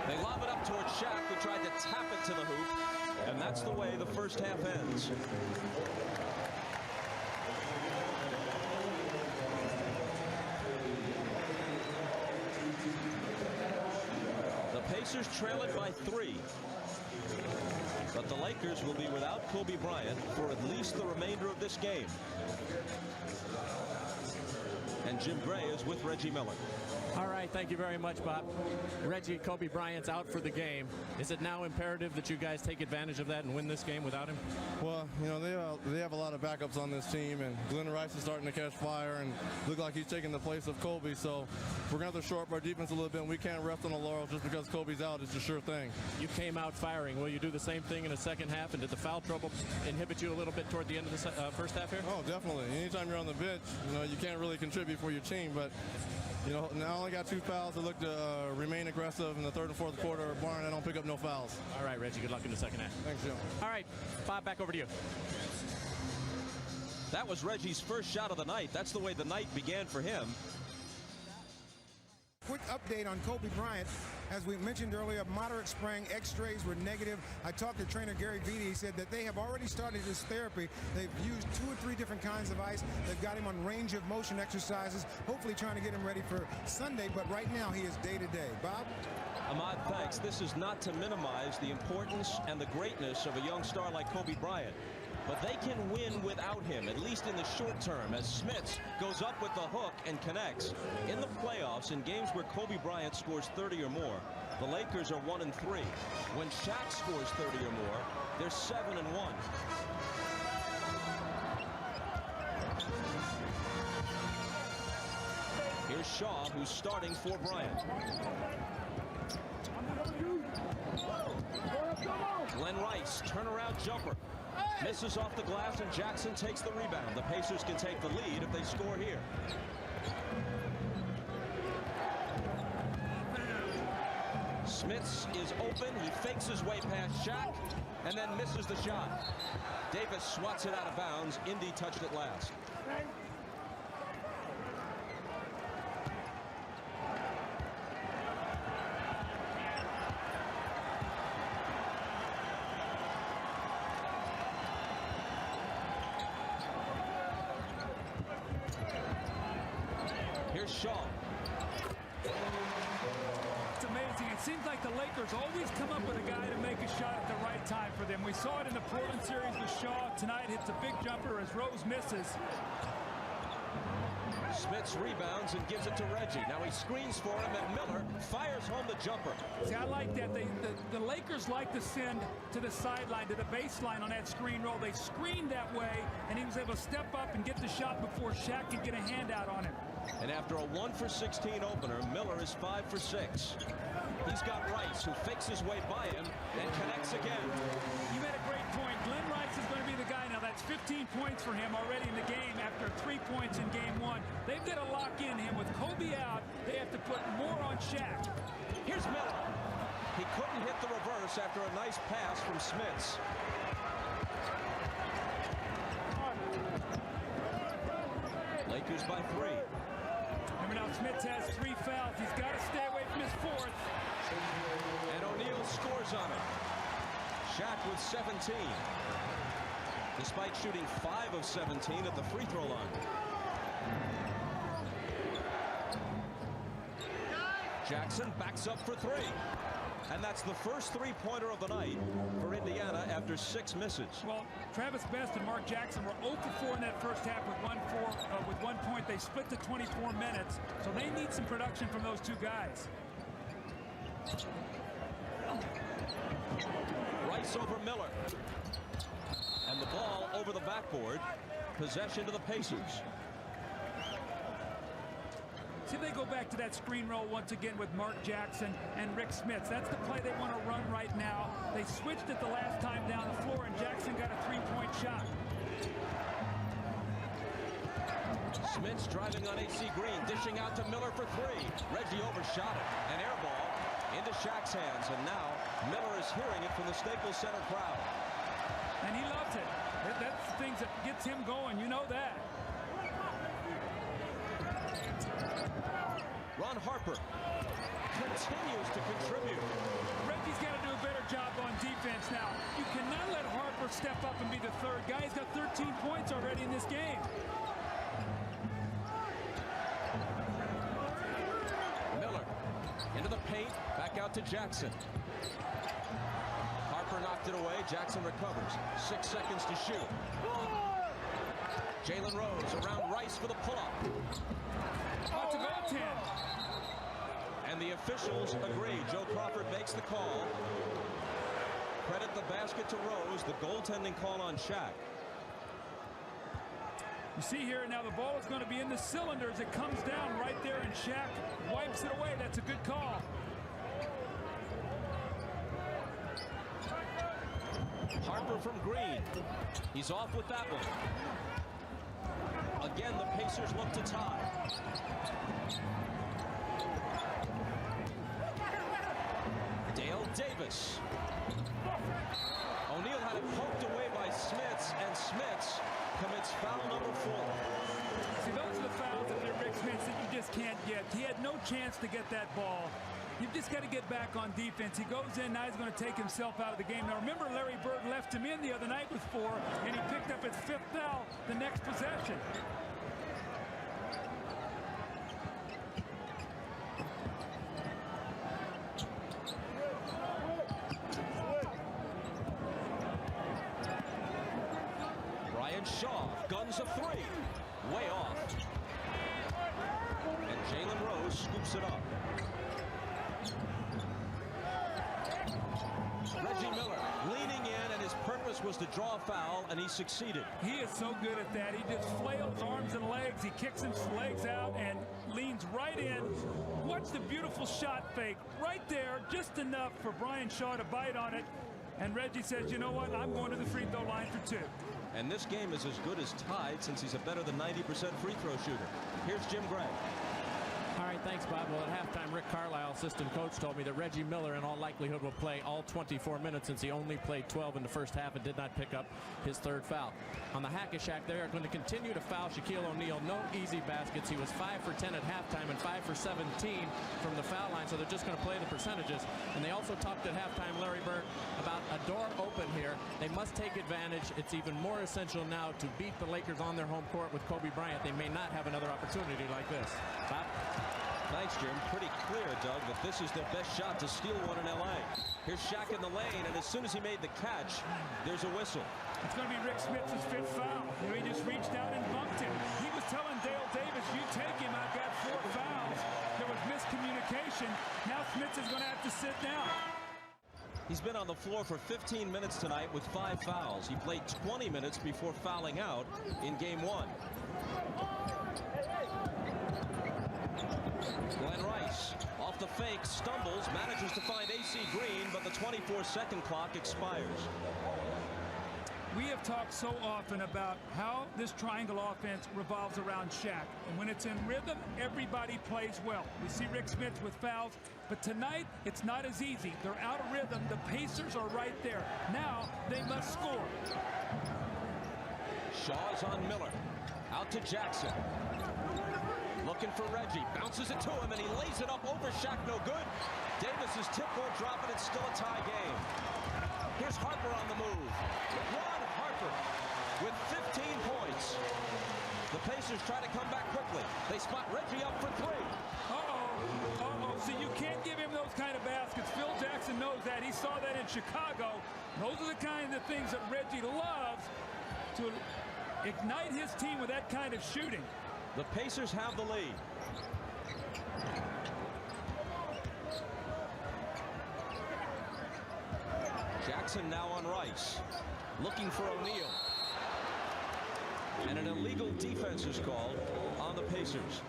They lob it up towards Shaq, who tried to tap it to the hoop, and that's the way the first half ends. The Pacers trail it by 3. But the Lakers will be without Kobe Bryant for at least the remainder of this game. And Jim Gray is with Reggie Miller. All right, thank you very much, Bob. Reggie, Kobe Bryant's out for the game. Is it now imperative that you guys take advantage of that and win this game without him? Well, you know, they have a lot of backups on this team, and Glenn Rice is starting to catch fire and look like he's taking the place of Kobe. So we're going to have to shore up our defense a little bit, and we can't rest on the laurels just because Kobe's out. It's a sure thing. You came out firing. Will you do the same thing in the second half? And did the foul trouble inhibit you a little bit toward the end of the first half here? Oh, definitely. Anytime you're on the bench, you know, you can't really contribute for your team, but you know, now I only got 2 fouls. I look to remain aggressive in the third and fourth quarter. Barring I don't pick up no fouls. All right, Reggie, good luck in the second half. Thanks, Jim. All right, Bob, back over to you. That was Reggie's first shot of the night. That's the way the night began for him. Quick update on Kobe Bryant. As we mentioned earlier, moderate sprain, x-rays were negative. I talked to trainer Gary Vitti. He said that they have already started this therapy. They've used 2 or 3 different kinds of ice. They've got him on range of motion exercises, hopefully trying to get him ready for Sunday, but right now he is day-to-day. Bob? Ahmad, thanks. This is not to minimize the importance and the greatness of a young star like Kobe Bryant. But they can win without him, at least in the short term, as Smits goes up with the hook and connects. In the playoffs, in games where Kobe Bryant scores 30 or more, the Lakers are 1-3. When Shaq scores 30 or more, they're 7-1. Here's Shaw, who's starting for Bryant. Glenn Rice, turnaround jumper. Misses off the glass, and Jackson takes the rebound. The Pacers can take the lead if they score here. Smits is open. He fakes his way past Shaq and then misses the shot. Davis swats it out of bounds. Indy touched it last. Here's Shaw. It's amazing. It seems like the Lakers always come up with a guy to make a shot at the right time for them. We saw it in the Portland series with Shaw. Tonight hits a big jumper as Rose misses. Smits rebounds and gives it to Reggie. Now he screens for him, and Miller fires home the jumper. See, I like that. The Lakers like to send to the sideline, to the baseline on that screen roll. They screened that way, and he was able to step up and get the shot before Shaq could get a handout on him. And after a 1-for-16 opener, Miller is 5 for 6. He's got Rice, who fakes his way by him and connects again. You made a great point. Glenn Rice is going to be the guy now. That's 15 points for him already in the game after 3 points in game 1. They've got to lock in him. With Kobe out, they have to put more on Shaq. Here's Miller. He couldn't hit the reverse after a nice pass from Smits. Lakers by 3. Remember now, Smits has 3 fouls. He's got to stay away from his 4th. And O'Neal scores on him. Shaq with 17. Despite shooting 5 of 17 at the free throw line. Jackson backs up for 3. And that's the first three-pointer of the night for Indiana after 6 misses. Well, Travis Best and Mark Jackson were 0 for 4 in that first half with 1 point. They split to 24 minutes, so they need some production from those 2 guys. Rice over Miller. And the ball over the backboard. Possession to the Pacers. See if they go back to that screen roll once again with Mark Jackson and Rick Smits. That's the play they want to run right now. They switched it the last time down the floor, and Jackson got a 3-point shot. Smits driving on AC Green, dishing out to Miller for 3. Reggie overshot it. An air ball into Shaq's hands, and now Miller is hearing it from the Staples Center crowd. And he loves it. That's the things that gets him going. You know that. Ron Harper continues to contribute. Reggie's got to do a better job on defense now. You cannot let Harper step up and be the 3rd guy. He's got 13 points already in this game. Miller into the paint, back out to Jackson. Harper knocked it away. Jackson recovers. 6 seconds to shoot. Jalen Rose around Rice for the pull-up. Oh, it's a goaltend. And the officials agree. Joe Crawford makes the call. Credit the basket to Rose. The goaltending call on Shaq. You see here now the ball is going to be in the cylinders. It comes down right there, and Shaq wipes it away. That's a good call. Harper from Green. He's off with that one. Again, the Pacers look to tie. Dale Davis. O'Neal had it poked away by Smits, and Smits commits foul number 4. See, those are the fouls that Rick Smits that you just can't get. He had no chance to get that ball. You've just got to get back on defense. He goes in, now he's going to take himself out of the game. Now remember, Larry Bird left him in the other night with 4, and he picked up his 5th foul the next possession. Brian Shaw guns a 3. Way off. And Jalen Rose scoops it up. Reggie Miller leaning in, and his purpose was to draw a foul, and he succeeded. He is so good at that. He just flails arms and legs. He kicks his legs out and leans right in. Watch the beautiful shot fake right there, just enough for Brian Shaw to bite on it. And Reggie says, you know what, I'm going to the free throw line for 2. And this game is as good as tied since he's a better than 90% free throw shooter. Here's Jim Gray. All right, thanks, Bob. Well, at halftime, Rick Carlisle, assistant coach, told me that Reggie Miller, in all likelihood, will play all 24 minutes since he only played 12 in the first half and did not pick up his 3rd foul. On the Hack-a-Shack, they are going to continue to foul Shaquille O'Neal. No easy baskets. He was 5 for 10 at halftime and 5 for 17 from the foul line, so they're just going to play the percentages. And they also talked at halftime, Larry Bird, about a door open here. They must take advantage. It's even more essential now to beat the Lakers on their home court with Kobe Bryant. They may not have another opportunity like this. Bob? Thanks, Jim. Pretty clear, Doug, that this is their best shot to steal one in L.A. Here's Shaq in the lane, and as soon as he made the catch, there's a whistle. It's going to be Rick Smits' 5th foul. You know, he just reached out and bumped him. He was telling Dale Davis, you take Smits is going to have to sit down. He's been on the floor for 15 minutes tonight with 5 fouls. He played 20 minutes before fouling out in game 1. Glenn Rice off the fake, stumbles, manages to find AC Green, but the 24-second clock expires. We have talked so often about how this triangle offense revolves around Shaq. And when it's in rhythm, everybody plays well. We see Rick Smits with fouls, but tonight it's not as easy. They're out of rhythm. The Pacers are right there. Now they must score. Shaw's on Miller. Out to Jackson. Looking for Reggie. Bounces it to him, and he lays it up over Shaq. No good. Davis's tip won't drop it. It's still a tie game. Here's Harper on the move. Ron Harper with 15 points. The Pacers try to come back quickly. They spot Reggie up for 3. See, you can't give him those kind of baskets. Phil Jackson knows that. He saw that in Chicago. Those are the kind of things that Reggie loves, to ignite his team with that kind of shooting. The Pacers have the lead. Jackson now on Rice. Looking for O'Neal. And an illegal defense is called on the Pacers.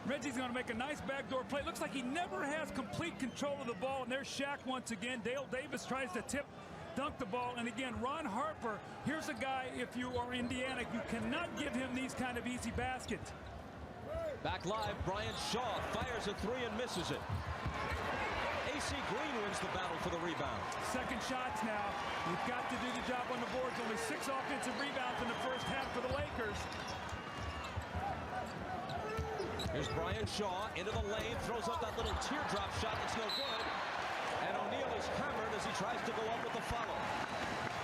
Reggie's going to make a nice backdoor play. Looks like he never has complete control of the ball. And there's Shaq once again. Dale Davis tries to dunk the ball. And again, Ron Harper, here's a guy, if you are Indiana, you cannot give him these kind of easy baskets. Back live, Bryant Shaw fires a 3 and misses it. AC Green wins the battle for the rebound. Second shots now. You've got to do the job on the boards. Only 6 offensive rebounds in the first half for the Lakers. Here's Bryant Shaw into the lane, throws up that little teardrop shot that's no good. And O'Neal is hammered as he tries to go up with the follow.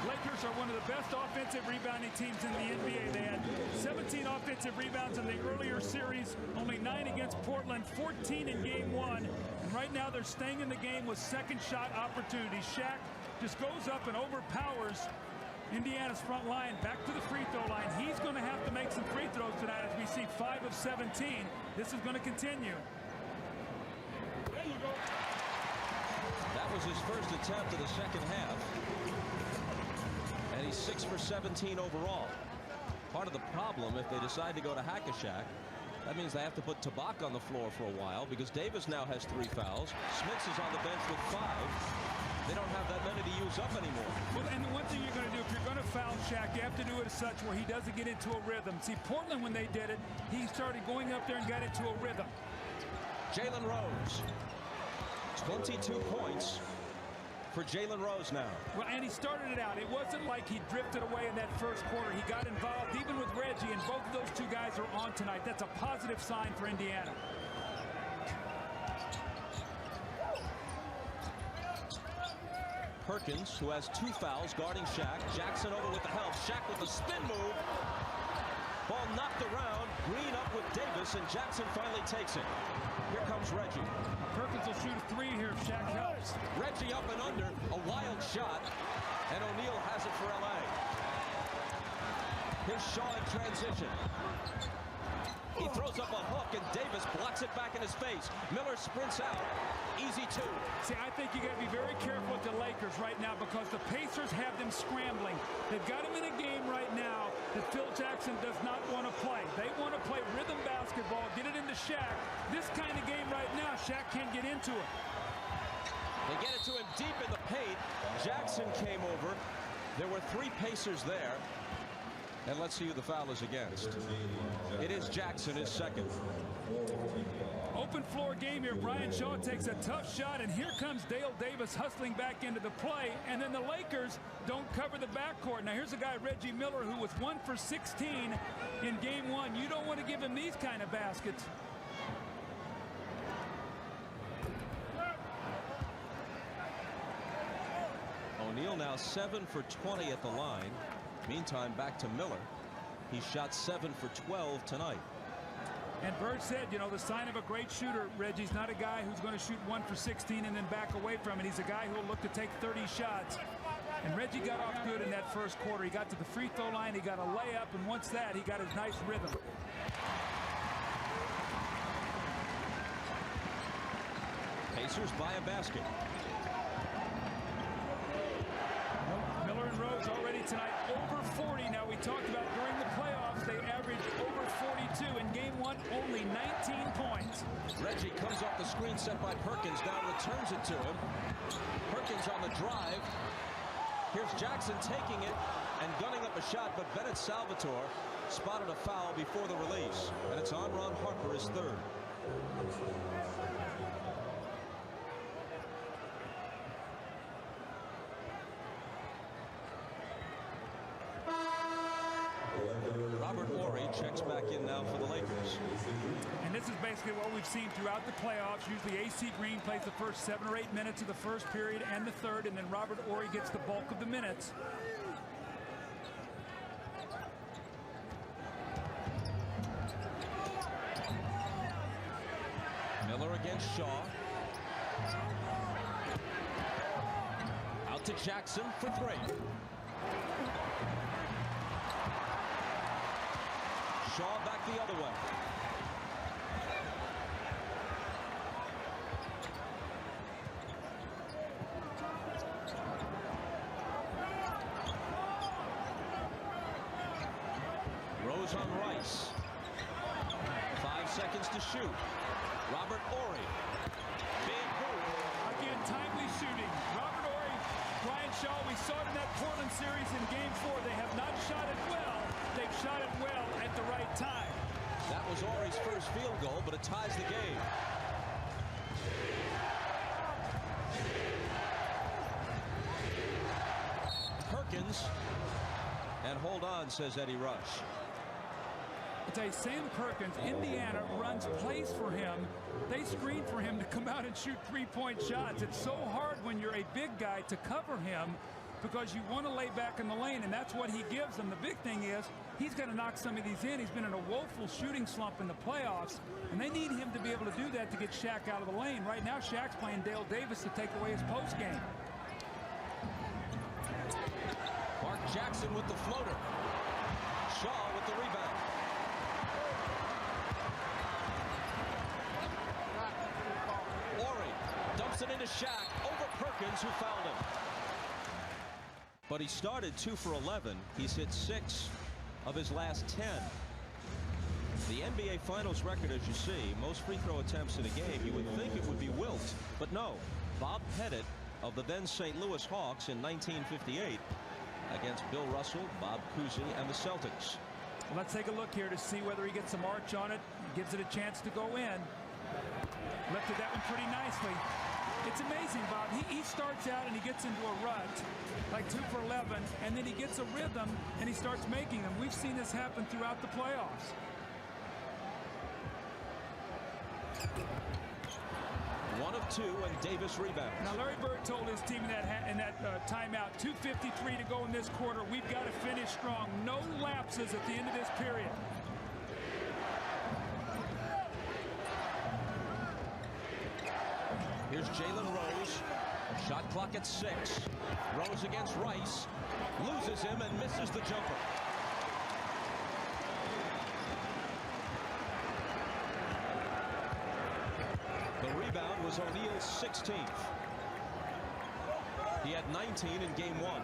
Lakers are one of the best offensive rebounding teams in the NBA. They had 17 offensive rebounds in the earlier series, only 9 against Portland, 14 in game 1. And right now they're staying in the game with second shot opportunities. Shaq just goes up and overpowers Indiana's front line back to the free throw line. He's going to have to make some free throws tonight as we see 5 of 17. This is going to continue. That was his first attempt of the second half. And he's 6 for 17 overall. Part of the problem, if they decide to go to Hack-a-Shack, that means they have to put Tabak on the floor for a while, because Davis now has 3 fouls. Smits is on the bench with 5. They don't have that many to use up anymore. Well, and the one thing you're going to do, if you're going to foul Shaq, you have to do it as such where he doesn't get into a rhythm. See, Portland, when they did it, he started going up there and got into a rhythm. Jalen Rose. 22 points for Jalen Rose now. Well, and he started it out. It wasn't like he drifted away in that first quarter. He got involved even with Reggie, and both of those two guys are on tonight. That's a positive sign for Indiana. Perkins, who has 2 fouls, guarding Shaq. Jackson over with the help. Shaq with the spin move. Ball knocked around. Green up with Davis, and Jackson finally takes it. Here comes Reggie. Perkins will shoot a 3 here if Shaq helps. Reggie up and under. A wild shot. And O'Neal has it for LA. Here's Shaw in transition. He throws up a hook, and Davis blocks it back in his face. Miller sprints out. Easy 2. See, I think you got to be very careful with the Lakers right now, because the Pacers have them scrambling. They've got them in a game right now that Phil Jackson does not want to play. They want to play rhythm basketball, get it into Shaq. This kind of game right now, Shaq can't get into it. They get it to him deep in the paint. Jackson came over. There were 3 Pacers there. And let's see who the foul is against. It is Jackson, his second. Open floor game here. Brian Shaw takes a tough shot, and here comes Dale Davis hustling back into the play. And then the Lakers don't cover the backcourt. Now here's a guy, Reggie Miller, who was 1 for 16 in game 1. You don't want to give him these kind of baskets. O'Neal now 7 for 20 at the line. Meantime, back to Miller. He shot 7 for 12 tonight. And Bird said, you know, the sign of a great shooter, Reggie's not a guy who's going to shoot 1 for 16 and then back away from it. He's a guy who'll look to take 30 shots. And Reggie got off good in that first quarter. He got to the free throw line, he got a layup, and once that, he got his nice rhythm. Pacers by a basket. Miller and Rose already tonight over 40. Now, we talked about during the playoffs, they averaged over 42. In game one, only 19 points. Reggie comes off the screen set by Perkins, now returns it to him. Perkins on the drive. Here's Jackson taking it and gunning up a shot, but Bennett Salvatore spotted a foul before the release, and it's on Ron Harper, his third. Robert Horry checks back in now for the Lakers. And this is basically what we've seen throughout the playoffs. Usually AC Green plays the first 7 or 8 minutes of the first period and the third, and then Robert Horry gets the bulk of the minutes. Miller against Shaw. Out to Jackson for three. Shaw back the other way. Rose on Rice. 5 seconds to shoot. Robert Horry. Big move. Again, timely shooting. Robert Horry, Brian Shaw, we saw it in that Portland series in game 4. They have not shot it well. They've shot it well at the right time. That was Horry's first field goal, but it ties the game. Perkins. And hold on, says Eddie Rush. I tell you, Sam Perkins, Indiana runs plays for him. They screen for him to come out and shoot three-point shots. It's so hard when you're a big guy to cover him because you want to lay back in the lane, and that's what he gives them. The big thing is he's going to knock some of these in. He's been in a woeful shooting slump in the playoffs, and they need him to be able to do that to get Shaq out of the lane. Right now, Shaq's playing Dale Davis to take away his post game. Mark Jackson with the floater. Shaw with the rebound. Horry dumps it into Shaq over Perkins, who fouled him. But he started 2 for 11. He's hit 6 of his last 10. The NBA Finals record, as you see, most free throw attempts in a game, you would think it would be Wilt, but no. Bob Pettit of the then St. Louis Hawks in 1958 against Bill Russell, Bob Cousy, and the Celtics. Well, let's take a look here to see whether he gets some arch on it. Gives it a chance to go in. Lifted that one pretty nicely. It's amazing, Bob. He starts out and he gets into a rut, like 2 for 11, and then he gets a rhythm and he starts making them. We've seen this happen throughout the playoffs. One of 2, and Davis rebounds. Now, Larry Bird told his team in that timeout, 2:53 to go in this quarter. We've got to finish strong. No lapses at the end of this period. Here's Jalen Rose. Shot clock at 6. Rose against Rice. Loses him and misses the jumper. The rebound was O'Neal's 16th. He had 19 in game 1.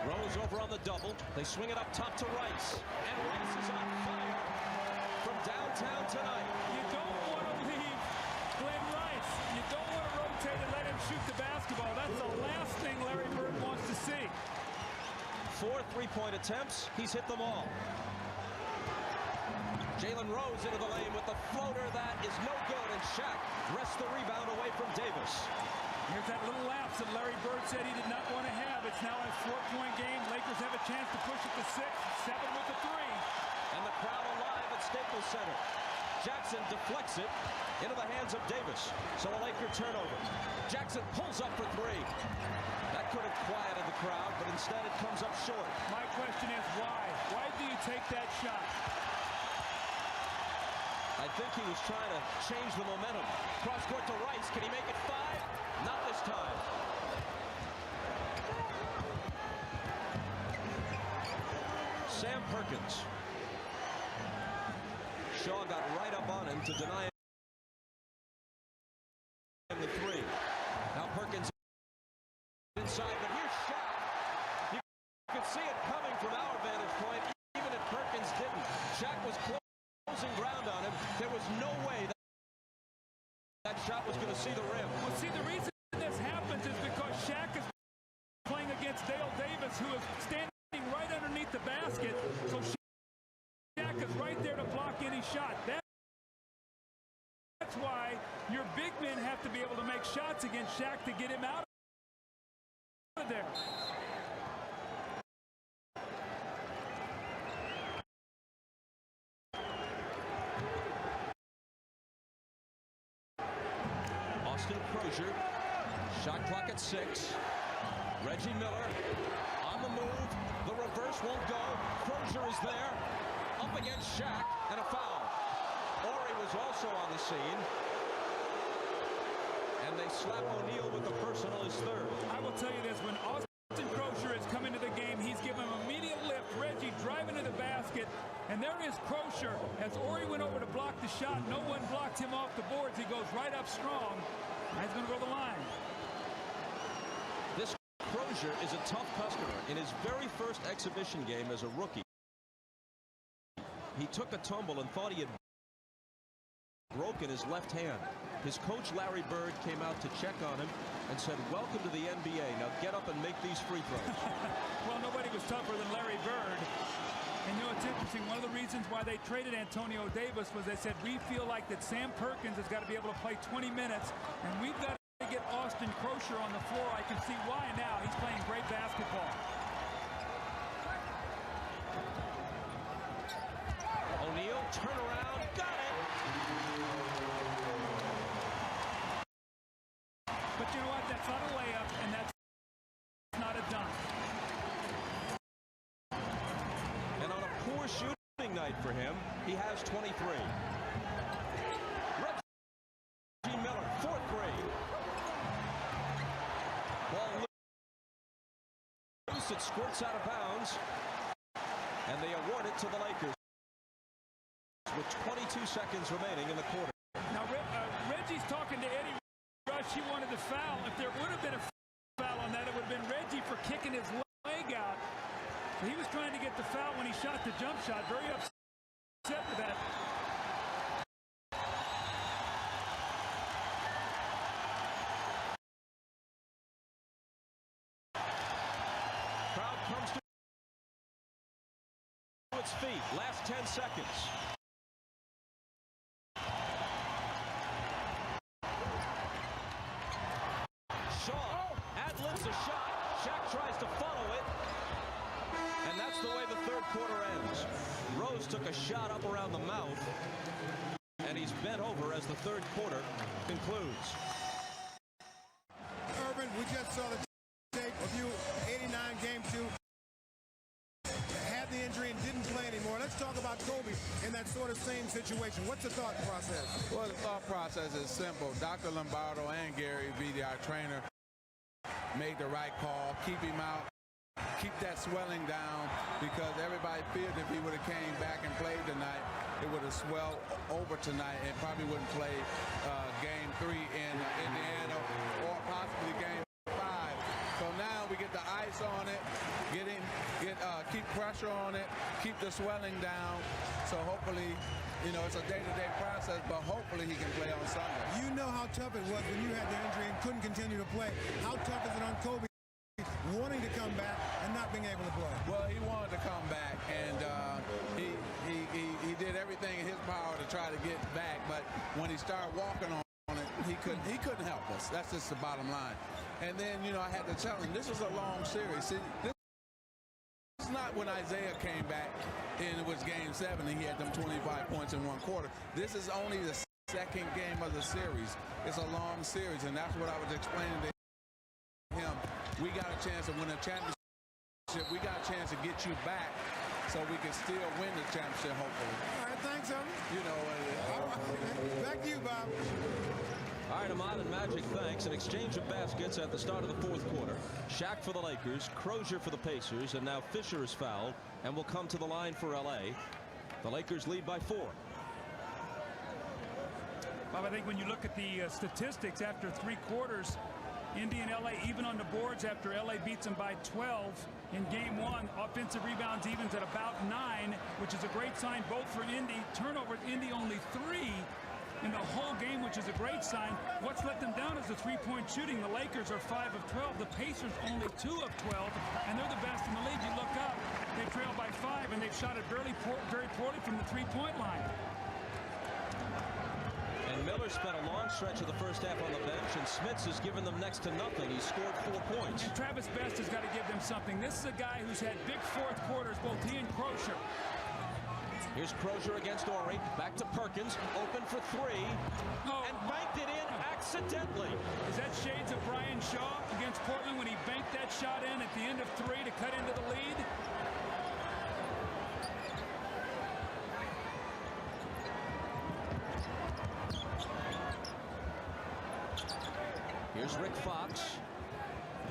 Rose over on the double. They swing it up top to Rice. And Rice is on fire from downtown tonight. You don't want to leave Glenn Rice. You don't want to rotate and let him shoot the basketball. That's the last thing Larry Bird wants to see. 4 3-point attempts. He's hit them all. Jalen Rose into the lane with the floater that is no good, and Shaq wrests the rebound away from Davis. Here's that little lapse that Larry Bird said he did not want to have. It's now a 4-point game. Lakers have a chance to push it to 6, 7 with the 3. And the crowd alive at Staples Center. Jackson deflects it into the hands of Davis. So a Laker turnover. Jackson pulls up for 3. That could have quieted the crowd, but instead it comes up short. My question is why? Why do you take that shot? I think he was trying to change the momentum. Cross court to Rice. Can he make it 5? Not this time. Sam Perkins. Shaw got right up on him to deny him the three. Now Perkins inside, but here's Shaq. You could see it coming from our vantage point, even if Perkins didn't. Shaq was closing ground on him. There was no way that shot was going to see the rim. Well, see, the reason this happens is because Shaq is playing against Dale Davis, who is standing right underneath the basket. So Shaq is right there to block any shot. That's why your big men have to be able to make shots against Shaq to get him out of there. Austin Crozier, shot clock at 6. Reggie Miller on the move. The reverse won't go. Crozier is there, up against Shaq, and a foul. Horry was also on the scene, and they slap O'Neal with the personal, his third. I will tell you this, when Austin Crozier has come into the game, he's given him immediate lift. Reggie driving to the basket, and there is Crozier. As Horry went over to block the shot, no one blocked him off the boards. He goes right up strong. He's going to go to the line. This Crozier is a tough customer. In his very first exhibition game as a rookie, he took a tumble and thought he had broken his left hand. His coach Larry Bird came out to check on him and said, "Welcome to the NBA. Now get up and make these free throws." Well, nobody was tougher than Larry Bird. And you know, it's interesting, one of the reasons why they traded Antonio Davis was they said, we feel like that Sam Perkins has got to be able to play 20 minutes, and we've got to get Austin Crozier on the floor. I can see why now. He's playing great basketball. O'Neal, turn around, got it! But you know what? That's not a layup, and that's not a dunk. And on a poor shooting night for him, he has 23. Reggie Miller, 4th grade. Ball loose, it squirts out of bounds, and they award it to the Lakers with 22 seconds remaining in the quarter. Now, Reggie's talking to Eddie Rush. He wanted the foul. If there would have been a foul on that, it would have been Reggie for kicking his leg out. He was trying to get the foul when he shot the jump shot. Very upset with that. Crowd comes to its feet. Last 10 seconds. Shaw ad-libs a shot. Shaq tries to follow it. And that's the way the third quarter ends. Rose took a shot up around the mouth, and he's bent over as the third quarter concludes. Urban, we just saw the tape of you, 89 game 2. Had the injury and didn't play anymore. Let's talk about Kobe in that sort of same situation. What's the thought process? Well, the thought process is simple. Dr. Lombardo and Gary Vitti, our trainer, made the right call. Keep him out. Keep that swelling down, because everybody feared if he would have came back and played tonight, it would have swelled over tonight and probably wouldn't play game 3 in Indiana or possibly game 5. So now we get the ice on it, keep pressure on it, keep the swelling down. So hopefully, you know, it's a day-to-day process, but hopefully he can play on Sunday. You know how tough it was when you had the injury and couldn't continue to play. How tough is it on Kobe wanting to come back and not being able to play? Well, he wanted to come back, and he did everything in his power to try to get back, but when he started walking on it, he couldn't help us. That's just the bottom line. And then, you know, I had to tell him, this is a long series. See, this is not when Isaiah came back and it was game 7 and he had them 25 points in 1 quarter. This is only the second game of the series. It's a long series, and that's what I was explaining to him. We got a chance to win a championship. We got a chance to get you back so we can still win the championship, hopefully. All right, thanks, Evan. You know, Back to you, Bob. All right, Ahmad and Magic, thanks. An exchange of baskets at the start of the 4th quarter. Shaq for the Lakers, Crozier for the Pacers, and now Fisher is fouled and will come to the line for L.A. The Lakers lead by 4. Bob, I think when you look at the statistics after 3 quarters, Indy and LA even on the boards after LA beats them by 12 in game 1. Offensive rebounds evens at about 9, which is a great sign both for Indy. Turnovers, Indy only 3 in the whole game, which is a great sign. What's let them down is the three-point shooting. The Lakers are 5 of 12. The Pacers only 2 of 12, and they're the best in the league. You look up, they trail by 5, and they've shot it very poorly from the three-point line. And Miller spent a long stretch of the first half on the bench, and Smits has given them next to nothing. He scored 4 points. And Travis Best has got to give them something. This is a guy who's had big fourth quarters, both he and Crozier. Here's Crozier against Horry. Back to Perkins. Open for 3. Oh. And banked it in accidentally. Is that shades of Brian Shaw against Portland when he banked that shot in at the end of 3 to cut into the lead? Here's Rick Fox.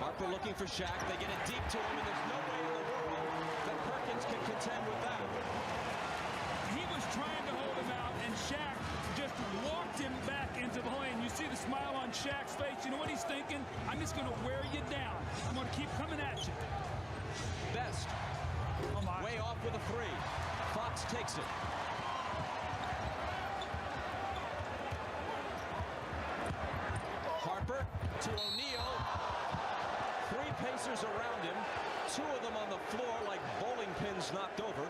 Harper looking for Shaq. They get it deep to him, and there's no way in the world that Perkins can contend with that. He was trying to hold him out, and Shaq just walked him back into the lane. You see the smile on Shaq's face. You know what he's thinking? I'm just going to wear you down. I'm going to keep coming at you. Best. Oh my. Way off with a 3. Fox takes it. Harper to O'Neal. 3 Pacers around him. 2 of them on the floor like bowling pins knocked over.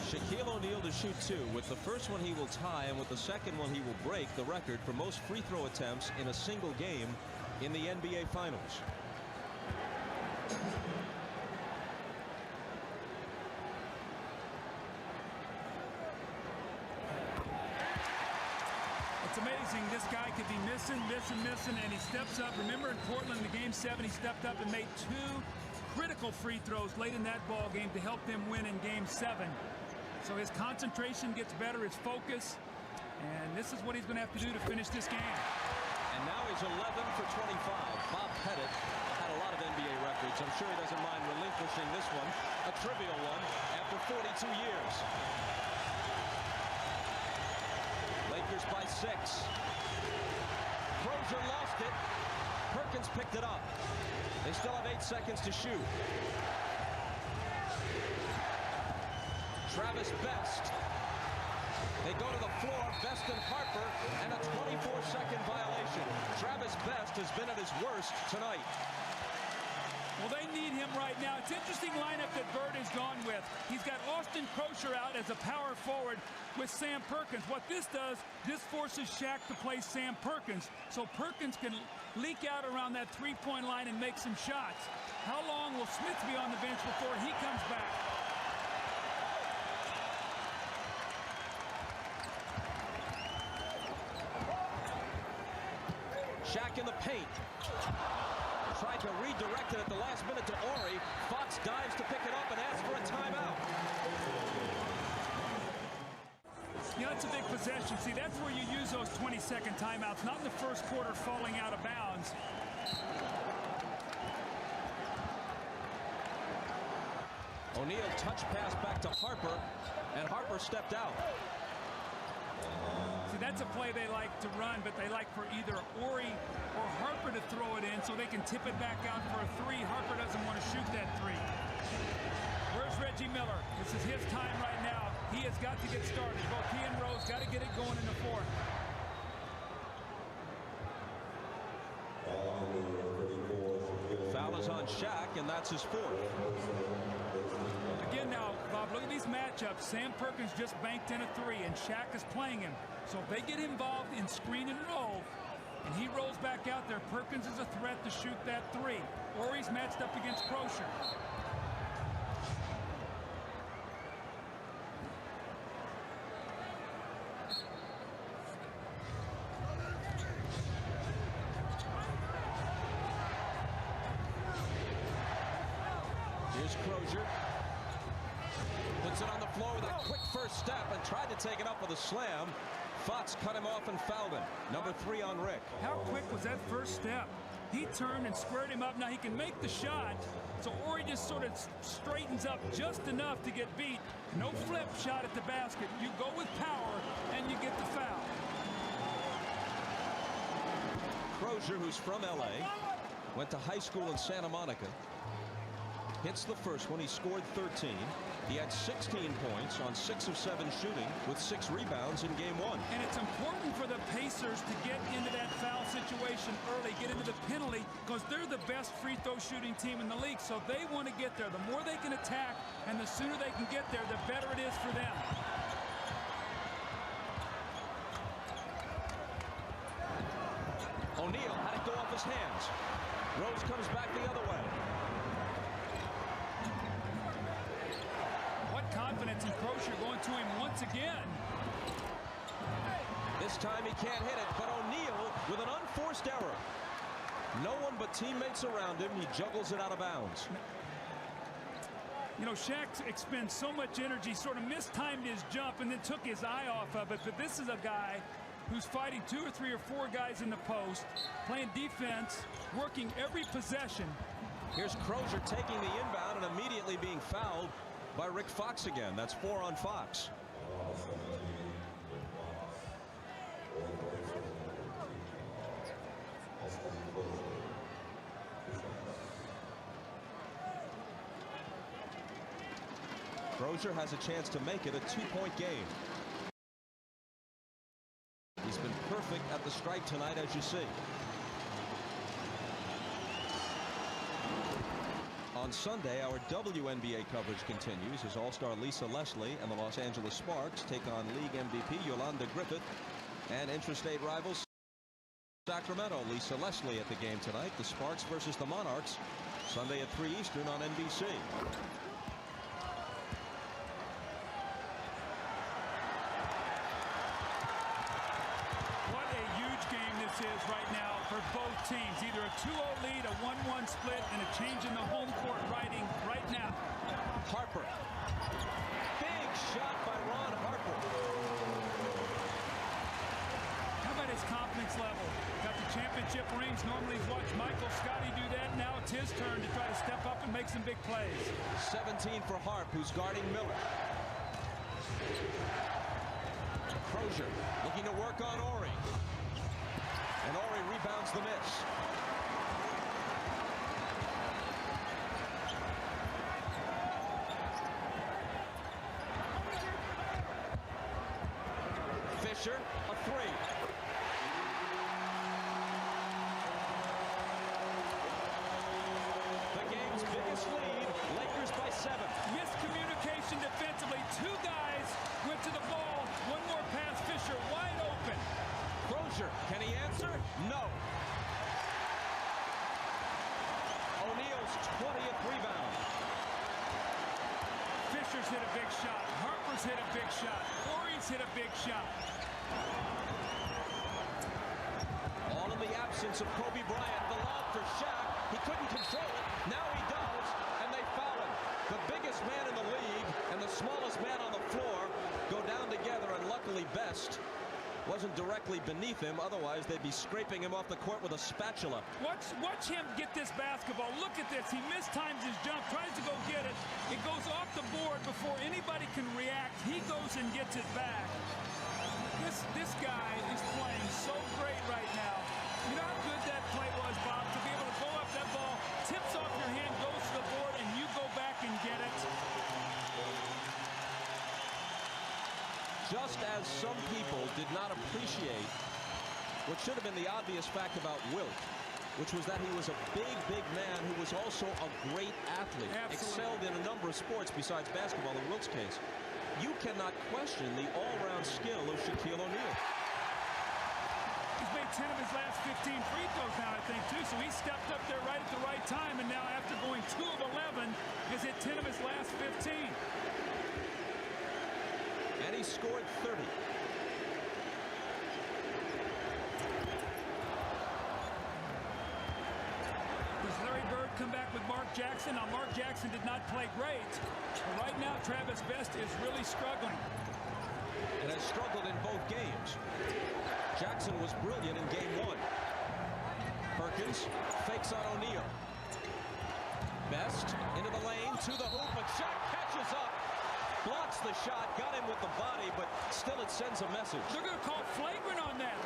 Shaquille O'Neal to shoot 2. With the first one he will tie, and with the second one he will break the record for most free throw attempts in a single game in the NBA Finals. It's amazing. This guy could be missing, and he steps up. Remember in Portland in the game 7, he stepped up and made 2 critical free throws late in that ball game to help them win in game 7. So his concentration gets better, his focus, and this is what he's going to have to do to finish this game. And now he's 11 for 25. Bob Pettit had a lot of NBA records. I'm sure he doesn't mind relinquishing this one, a trivial one, after 42 years. Lakers by 6. Crozier lost it. Perkins picked it up. They still have 8 seconds to shoot. Travis Best. They go to the floor, Best and Harper, and a 24-second violation. Travis Best has been at his worst tonight. Well, they need him right now. It's an interesting lineup that Bird has gone with. He's got Austin Crozier out as a power forward with Sam Perkins. What this does, this forces Shaq to play Sam Perkins, so Perkins can leak out around that three-point line and make some shots. How long will Smith be on the bench before he comes back? Shaq in the paint. Tried to redirect it at the last minute to Horry. Fox dives to pick it up and asks for a timeout. You know, it's a big possession. See, that's where you use those 20-second timeouts, not in the first quarter falling out of bounds. O'Neal touch pass back to Harper, and Harper stepped out. See, that's a play they like to run, but they like for either Horry or Harper to throw it in so they can tip it back out for a 3. Harper doesn't want to shoot that 3. Where's Reggie Miller? This is his time right now. He has got to get started. Both he and Rose got to get it going in the 4th. Foul is on Shaq, and that's his 4th. Again now, Bob, look at these matchups. Sam Perkins just banked in a 3, and Shaq is playing him. So if they get involved in screen and roll, and he rolls back out there, Perkins is a threat to shoot that 3. Or he's matched up against Crozier. Here's Crozier. Puts it on the floor with a quick first step and tried to take it up with a slam. Fox cut him off and fouled him. Number 3 on Rick. How quick was that first step? He turned and squared him up. Now he can make the shot. So Ori just sort of straightens up just enough to get beat. No flip shot at the basket. You go with power and you get the foul. Crozier, who's from LA, went to high school in Santa Monica. Hits the first one. He scored 13. He had 16 points on 6 of 7 shooting with 6 rebounds in game 1. And it's important for the Pacers to get into that foul situation early, get into the penalty, because they're the best free throw shooting team in the league. So they want to get there. The more they can attack and the sooner they can get there, the better it is for them. O'Neal had it go off his hands. Rose comes back the other way. What confidence in Crozier going to him once again. This time he can't hit it, but O'Neal with an unforced error. No one but teammates around him. He juggles it out of bounds. You know, Shaq expends so much energy, sort of mistimed his jump and then took his eye off of it. But this is a guy who's fighting 2 or 3 or 4 guys in the post, playing defense, working every possession. Here's Crozier taking the inbound and immediately being fouled by Rick Fox again. That's 4 on Fox. Crozier has a chance to make it a 2-point game. He's been perfect at the stripe tonight, as you see. On Sunday, our WNBA coverage continues as All-Star Lisa Leslie and the Los Angeles Sparks take on League MVP Yolanda Griffith and intrastate rivals Sacramento. Lisa Leslie at the game tonight. The Sparks versus the Monarchs, Sunday at 3 Eastern on NBC. What a huge game this is right now for both teams. Either a 2-0 lead, a 1-1 split, and a change in the home court writing right now. Harper. Big shot by Ron Harper. How about his confidence level? Got the championship rings. Normally he's watched Michael Scotty do that. Now it's his turn to try to step up and make some big plays. 17 for Harp, who's guarding Miller. Crozier looking to work on Ori. And Ori rebounds the miss. Fisher, a 3. The game's biggest lead, Lakers by 7. Miscommunication defensively. 2 guys went to the ball. One more pass, Fisher wide open. Crozier, can he answer? No. O'Neal's 20th rebound. Fisher's hit a big shot. Harper's hit a big shot. Ori's hit a big shot. All in the absence of Kobe Bryant. The lob for Shaq. He couldn't control it. Now he does, and they foul him. The biggest man in the league and the smallest man on the floor go down together, and luckily Best wasn't directly beneath him. Otherwise, they'd be scraping him off the court with a spatula. Watch him get this basketball. Look at this. He mistimes his jump, tries to go get it. It goes off the board before anybody can react. He goes and gets it back. This guy is playing so great right now. You know how good that play was, Bob, to be able to go up that ball, tips off your hand, goes to the board, and you go back and get it. Just as some people did not appreciate what should have been the obvious fact about Wilt, which was that he was a big man who was also a great athlete. Absolutely. Excelled in a number of sports besides basketball in Wilt's case. You cannot question the all-round skill of Shaquille O'Neal. He's made 10 of his last 15 free throws now, I think, too. So he stepped up there right at the right time, and now after going 2 of 11, has hit 10 of his last 15. And he scored 30. Does Larry Bird come back with Mark Jackson? Now, Mark Jackson did not play great. But right now, Travis Best is really struggling. And has struggled in both games. Jackson was brilliant in game 1. Perkins rebounds. Fakes on O'Neal. Best into the lane, to the hoop, but shot catches up. Blocks the shot, got him with the body, but still it sends a message. They're going to call flagrant on that.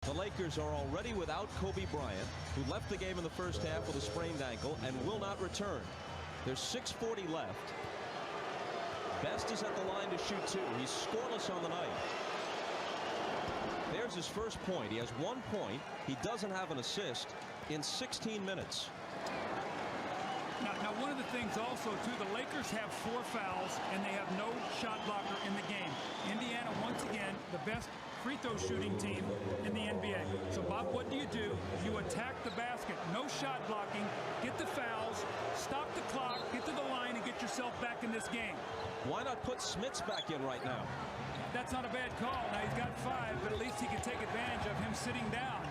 The Lakers are already without Kobe Bryant, who left the game in the first half with a sprained ankle and will not return. There's 6:40 left. Best is at the line to shoot two. He's scoreless on the night. There's his first point. He has 1 point. He doesn't have an assist in 16 minutes. Now, one of the things also, too, the Lakers have 4 fouls, and they have no shot blocker in the game. Indiana, once again, the best free throw shooting team in the NBA. So, Bob, what do? You attack the basket. No shot blocking. Get the fouls. Stop the clock. Get to the line and get yourself back in this game. Why not put Smits back in right now? That's not a bad call. Now, he's got 5, but at least he can take advantage of him sitting down.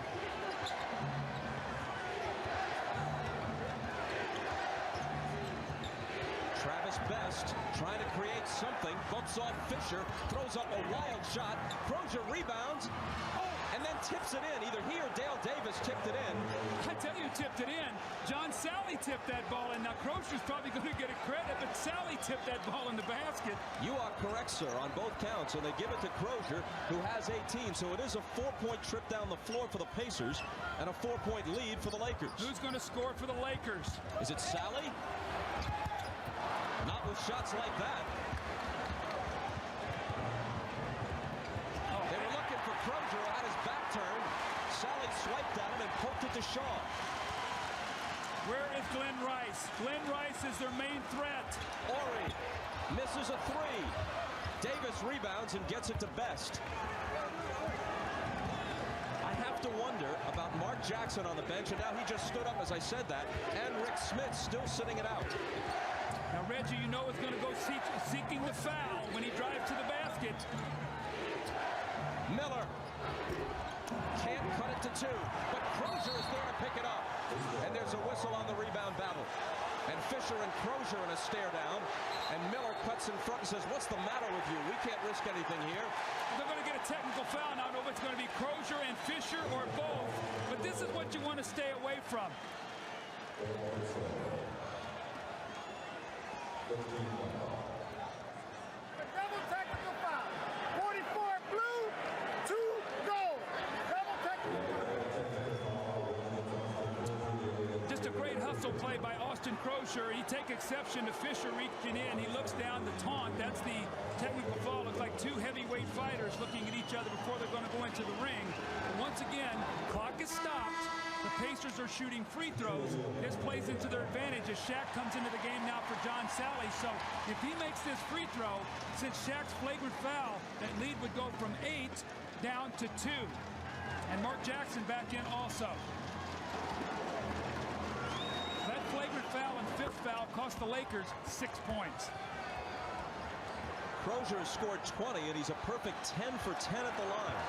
Best trying to create something, bumps off Fisher, throws up a wild shot. Crozier rebounds, and then tips it in. Either he or Dale Davis tipped it in. I tell you, tipped it in. John Sally tipped that ball in. Now Crozier's probably going to get a credit, but Sally tipped that ball in the basket. You are correct, sir, on both counts, and they give it to Crozier, who has 18. So it is a 4-point trip down the floor for the Pacers and a 4-point lead for the Lakers. Who's going to score for the Lakers? Is it Sally? Not with shots like that. They were looking for Crozier, who had his back turned. Sally swiped at him and poked it to Shaw. Where is Glenn Rice? Glenn Rice is their main threat. Ori misses a 3. Davis rebounds and gets it to Best. I have to wonder about Mark Jackson on the bench, and now he just stood up as I said that, and Rick Smith still sitting it out. Now, Reggie, you know is going to go seeking the foul when he drives to the basket. Miller can't cut it to 2, but Crozier is there to pick it up. And there's a whistle on the rebound battle. And Fisher and Crozier in a stare down. And Miller cuts in front and says, "What's the matter with you? We can't risk anything here." They're going to get a technical foul. Now, I don't know if it's going to be Crozier and Fisher or both. But this is what you want to stay away from. Double technical foul. 44 blue, 2 gold. Double technical foul. Just a great hustle play by Austin Crozier. He take exception to Fisher reaching in. He looks down the taunt. That's the technical foul. Looks like 2 heavyweight fighters looking at each other before they're going to go into the ring. But once again, clock is stopped. The Pacers are shooting free throws. This plays into their advantage as Shaq comes into the game now for John Sally. So if he makes this free throw, since Shaq's flagrant foul, that lead would go from 8 down to 2. And Mark Jackson back in also. That flagrant foul and 5th foul cost the Lakers 6 points. Crozier has scored 20, and he's a perfect 10 for 10 at the line.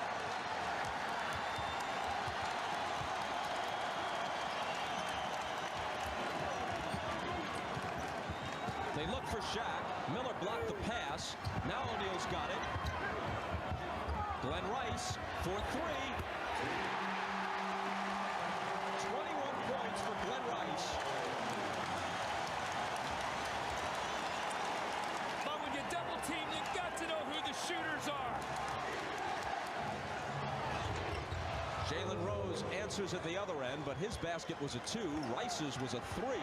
They look for Shaq. Miller blocked the pass. Now O'Neal's got it. Glenn Rice for 3. 21 points for Glenn Rice. But when you double team, you've got to know who the shooters are. Jalen Rose answers at the other end, but his basket was a 2. Rice's was a 3,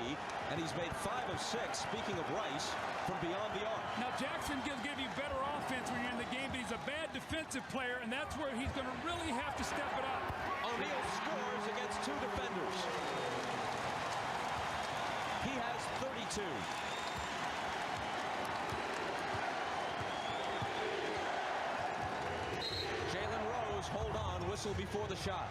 and he's made 5 of 6, speaking of Rice, from beyond the arc. Now, Jackson will give you better offense when you're in the game, but he's a bad defensive player, and that's where he's going to really have to step it up. O'Neal scores against 2 defenders. He has 32. Jalen Rose, hold on, whistle before the shot.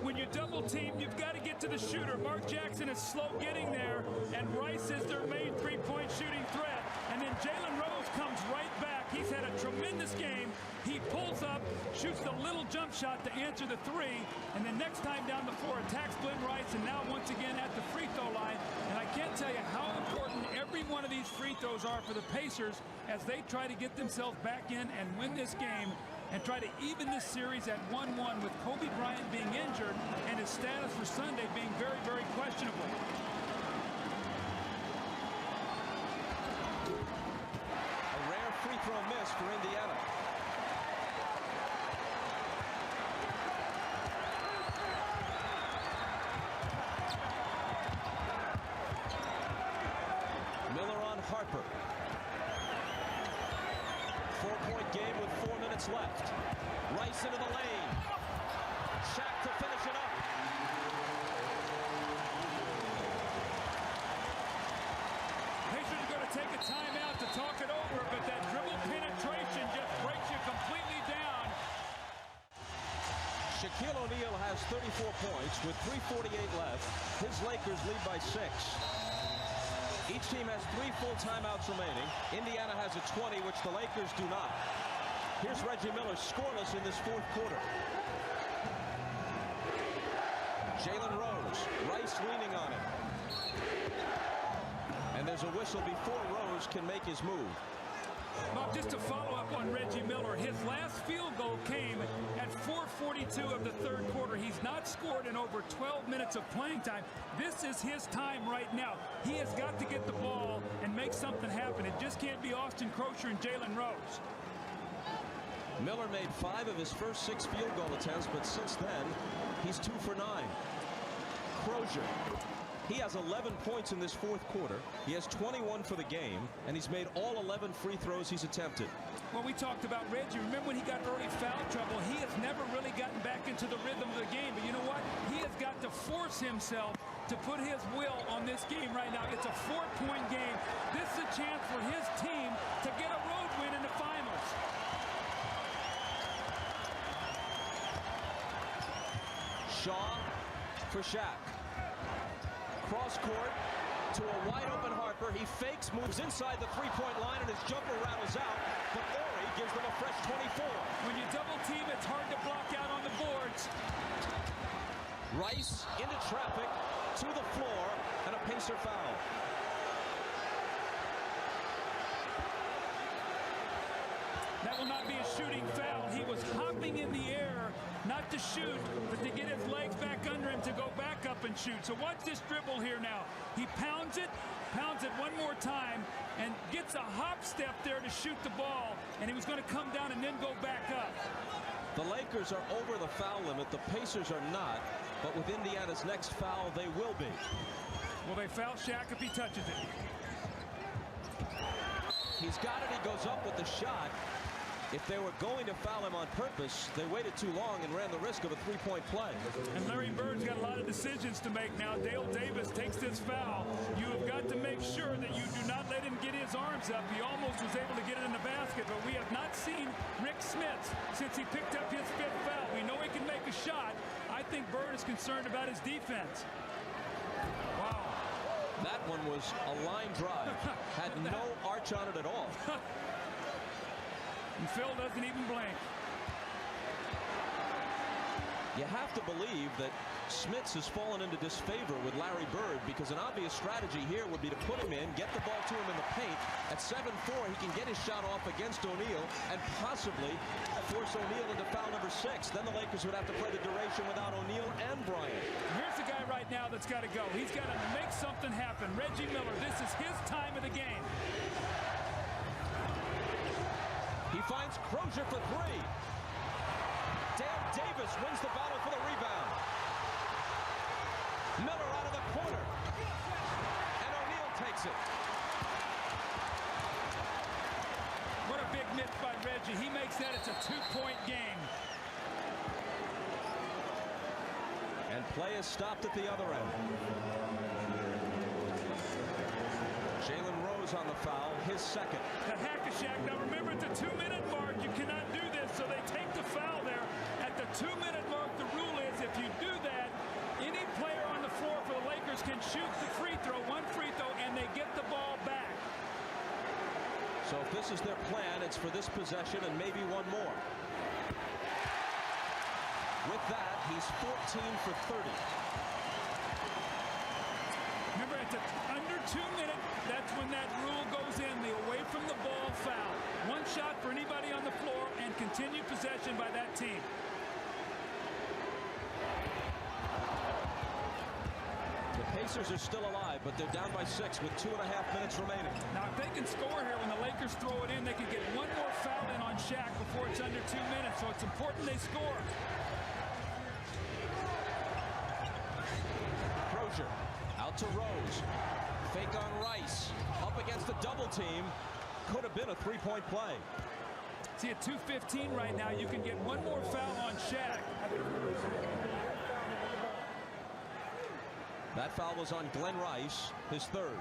When you double team, you've got to get to the shooter. Mark Jackson is slow getting there, and Rice is their main three-point shooting threat. And then Jalen Rose comes right back. He's had a tremendous game. He pulls up, shoots the little jump shot to answer the 3, and then next time down the floor attacks Glenn Rice, and now once again at the free throw line. And I can't tell you how important every one of these free throws are for the Pacers as they try to get themselves back in and win this game. and try to even this series at 1-1 with Kobe Bryant being injured and his status for Sunday being very, very questionable. A rare free throw miss for Indiana. Miller on Harper. 4-point game with 4 minutes left. Rice into the lane. Shaq to finish it up. Pacers are going to take a timeout to talk it over, but that dribble penetration just breaks you completely down. Shaquille O'Neal has 34 points with 3:48 left. His Lakers lead by 6. Each team has 3 full timeouts remaining. Indiana has a 20, which the Lakers do not. Here's Reggie Miller scoreless in this 4th quarter. Jalen Rose, Rice leaning on him. And there's a whistle before Rose can make his move. Bob, just to follow up on Reggie Miller, his last field goal came at 4:42 of the 3rd quarter. He's not scored in over 12 minutes of playing time. This is his time right now. He has got to get the ball and make something happen. It just can't be Austin Crosher and Jalen Rose. Miller made 5 of his first 6 field goal attempts, but since then, he's 2 for 9. Crosher. He has 11 points in this 4th quarter. He has 21 for the game, and he's made all 11 free throws he's attempted. Well, we talked about Reggie. Remember when he got early foul trouble? He has never really gotten back into the rhythm of the game. But you know what? He has got to force himself to put his will on this game right now. It's a 4-point game. This is a chance for his team to get a road win in the finals. Shaw for Shaq. Cross court to a wide open Harper. He fakes, moves inside the 3-point line, and his jumper rattles out. But Ori gives them a fresh 24. When you double team, it's hard to block out on the boards. Rice into traffic, to the floor, and a Pacer foul. That will not be a shooting foul. He was hopping in the air, not to shoot, but to get his legs back under him to go back up and shoot. So watch this dribble here now. He pounds it one more time, and gets a hop step there to shoot the ball, and he was going to come down and then go back up. The Lakers are over the foul limit. The Pacers are not, but with Indiana's next foul, they will be. Will they foul Shaq if he touches it? He's got it. He goes up with the shot. If they were going to foul him on purpose, they waited too long and ran the risk of a 3-point play. And Larry Bird's got a lot of decisions to make now. Dale Davis takes this foul. You have got to make sure that you do not let him get his arms up. He almost was able to get it in the basket, but we have not seen Rick Smith since he picked up his 5th foul. We know he can make a shot. I think Bird is concerned about his defense. Wow. That one was a line drive. Had no arch on it at all. And Phil doesn't even blink. You have to believe that Smits has fallen into disfavor with Larry Bird, because an obvious strategy here would be to put him in, get the ball to him in the paint. At 7-4, he can get his shot off against O'Neal and possibly force O'Neal into foul number 6. Then the Lakers would have to play the duration without O'Neal and Bryant. Here's the guy right now that's got to go. He's got to make something happen. Reggie Miller, this is his time of the game. He finds Crosher for 3. Dale Davis wins the battle for the rebound. Miller out of the corner. And O'Neal takes it. What a big miss by Reggie. He makes that. It's a 2-point game. And play is stopped at the other end. Jalen Rose on the foul, his 2nd. The hack-a-shack. Now remember, at the 2-minute mark, you cannot do this, so they take the foul there. At the 2-minute mark, the rule is if you do that, any player on the floor for the Lakers can shoot the free throw, 1 free throw, and they get the ball back. So if this is their plan, it's for this possession and maybe one more. With that, he's 14 for 30. Remember, at it's under 2 minutes, that's when that rule goes in, the away from the ball foul. One shot for anybody on the floor and continued possession by that team. The Pacers are still alive, but they're down by 6 with 2.5 minutes remaining. Now, if they can score here, when the Lakers throw it in, they can get one more foul in on Shaq before it's under 2 minutes, so it's important they score. Crozier out to Rose. Fake on Rice. Up against the double team. Could have been a three-point play. See, at 2:15 right now, you can get one more foul on Shaq. That foul was on Glenn Rice, his third.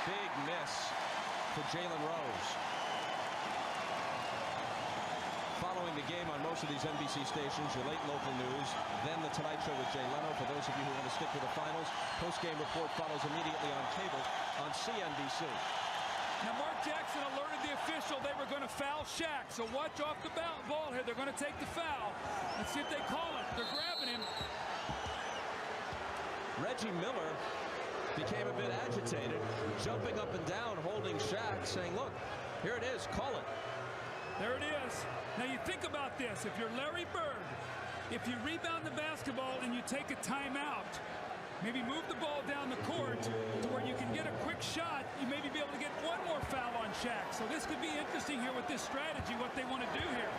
Big miss for Jalen Rose. Following the game on most of these NBC stations, your late local news, then The Tonight Show with Jay Leno. For those of you who want to stick with the finals, post-game report follows immediately on cable on CNBC. Now, Mark Jackson alerted the official they were going to foul Shaq, so watch off the ball here. They're going to take the foul. Let's see if they call it. They're grabbing him. Reggie Miller became a bit agitated, jumping up and down, holding Shaq, saying, look, here it is, call it. There it is. Now you think about this. If you're Larry Bird, if you rebound the basketball and you take a timeout, maybe move the ball down the court to where you can get a quick shot, you maybe be able to get one more foul on Shaq. So this could be interesting here with this strategy, what they want to do here.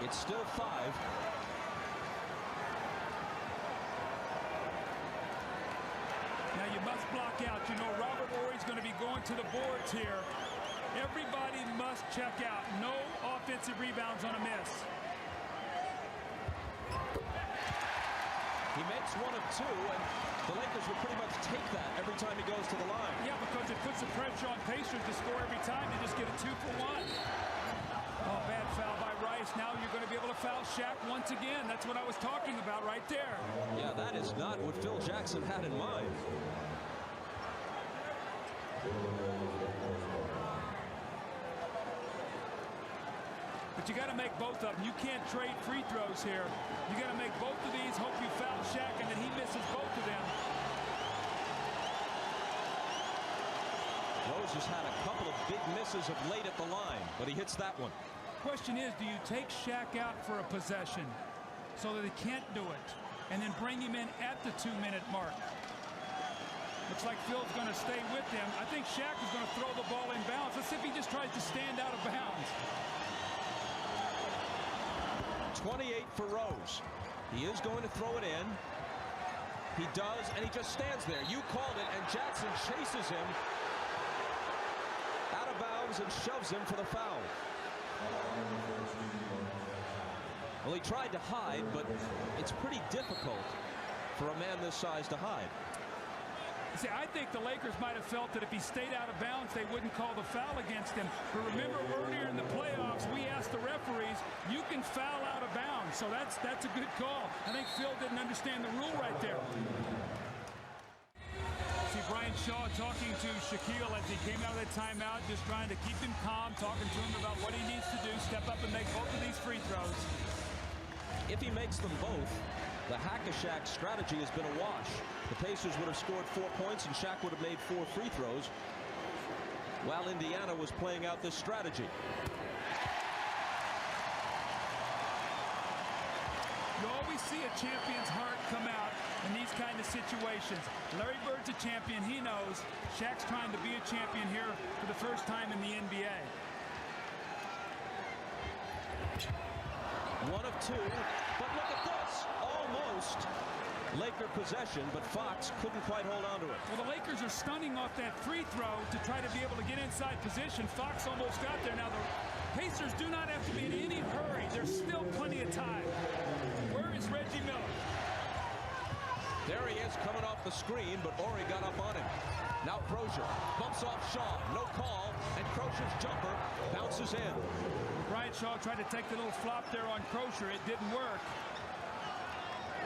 It's still 5. Now you must block out. You know Robert Horry's going to be going to the boards here. Everybody must check out. No offensive rebounds on a miss. He makes 1 of 2, and the Lakers will pretty much take that every time he goes to the line. Yeah, because it puts the pressure on Pacers to score every time. You just get a 2 for 1. Oh, bad foul by Rice. Now you're going to be able to foul Shaq once again. That's what I was talking about right there. Yeah, that is not what Phil Jackson had in mind. But you got to make both of them. You can't trade free throws here. You got to make both of these, hope you foul Shaq, and then he misses both of them. Rose has had a couple of big misses of late at the line, but he hits that one. Question is, do you take Shaq out for a possession so that he can't do it, and then bring him in at the 2-minute mark? Looks like Phil's going to stay with him. I think Shaq is going to throw the ball in bounds. Let's see if he just tries to stand out of bounds. 28 for Rose. He is going to throw it in. He does, and he just stands there. You called it, and Jackson chases him out of bounds and shoves him for the foul. Well, he tried to hide, but it's pretty difficult for a man this size to hide. See, I think the Lakers might have felt that if he stayed out of bounds, they wouldn't call the foul against him. But remember, earlier in the playoffs, we asked the referees, you can foul out of bounds. So that's a good call. I think Phil didn't understand the rule right there. See Brian Shaw talking to Shaquille as he came out of that timeout, just trying to keep him calm, talking to him about what he needs to do, step up and make both of these free throws. If he makes them both, the Hack-a-Shaq strategy has been a wash. The Pacers would have scored 4 points and Shaq would have made 4 free throws while Indiana was playing out this strategy. You always see a champion's heart come out in these kind of situations. Larry Bird's a champion, he knows. Shaq's trying to be a champion here for the first time in the NBA. 1 of 2, but look at this, almost Laker possession, but Fox couldn't quite hold on to it. Well, the Lakers are stunning off that free throw to try to be able to get inside position. Fox almost got there. Now, the Pacers do not have to be in any hurry. There's still plenty of time. Where is Reggie Miller? There he is coming off the screen, but Ori got up on him. Now Crozier bumps off Shaw. No call, and Crozier's jumper bounces in. Brian Shaw tried to take the little flop there on Crozier. It didn't work.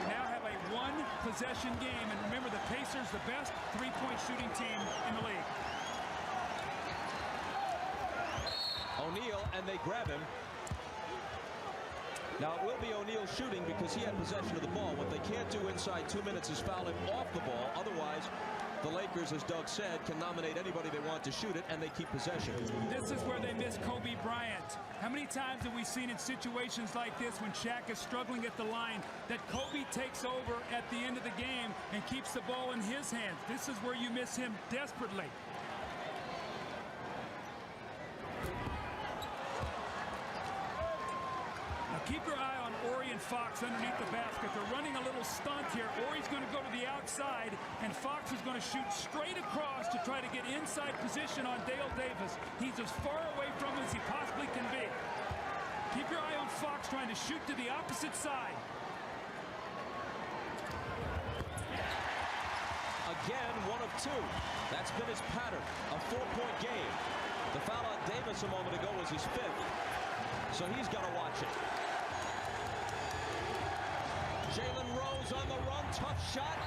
We now have a one-possession game, and remember, the Pacers, the best three-point shooting team in the league. O'Neal, and they grab him. Now, it will be O'Neal shooting because he had possession of the ball. What they can't do inside 2 minutes is foul him off the ball. Otherwise, the Lakers, as Doug said, can nominate anybody they want to shoot it, and they keep possession. This is where they miss Kobe Bryant. How many times have we seen in situations like this when Shaq is struggling at the line that Kobe takes over at the end of the game and keeps the ball in his hands? This is where you miss him desperately. Keep your eye on Ori and Fox underneath the basket. They're running a little stunt here. Ori's going to go to the outside, and Fox is going to shoot straight across to try to get inside position on Dale Davis. He's as far away from him as he possibly can be. Keep your eye on Fox trying to shoot to the opposite side. Again, 1 of 2. That's been his pattern. A 4-point game. The foul on Davis a moment ago was his 5th. So he's got to watch it. Jalen Rose on the run, tough shot.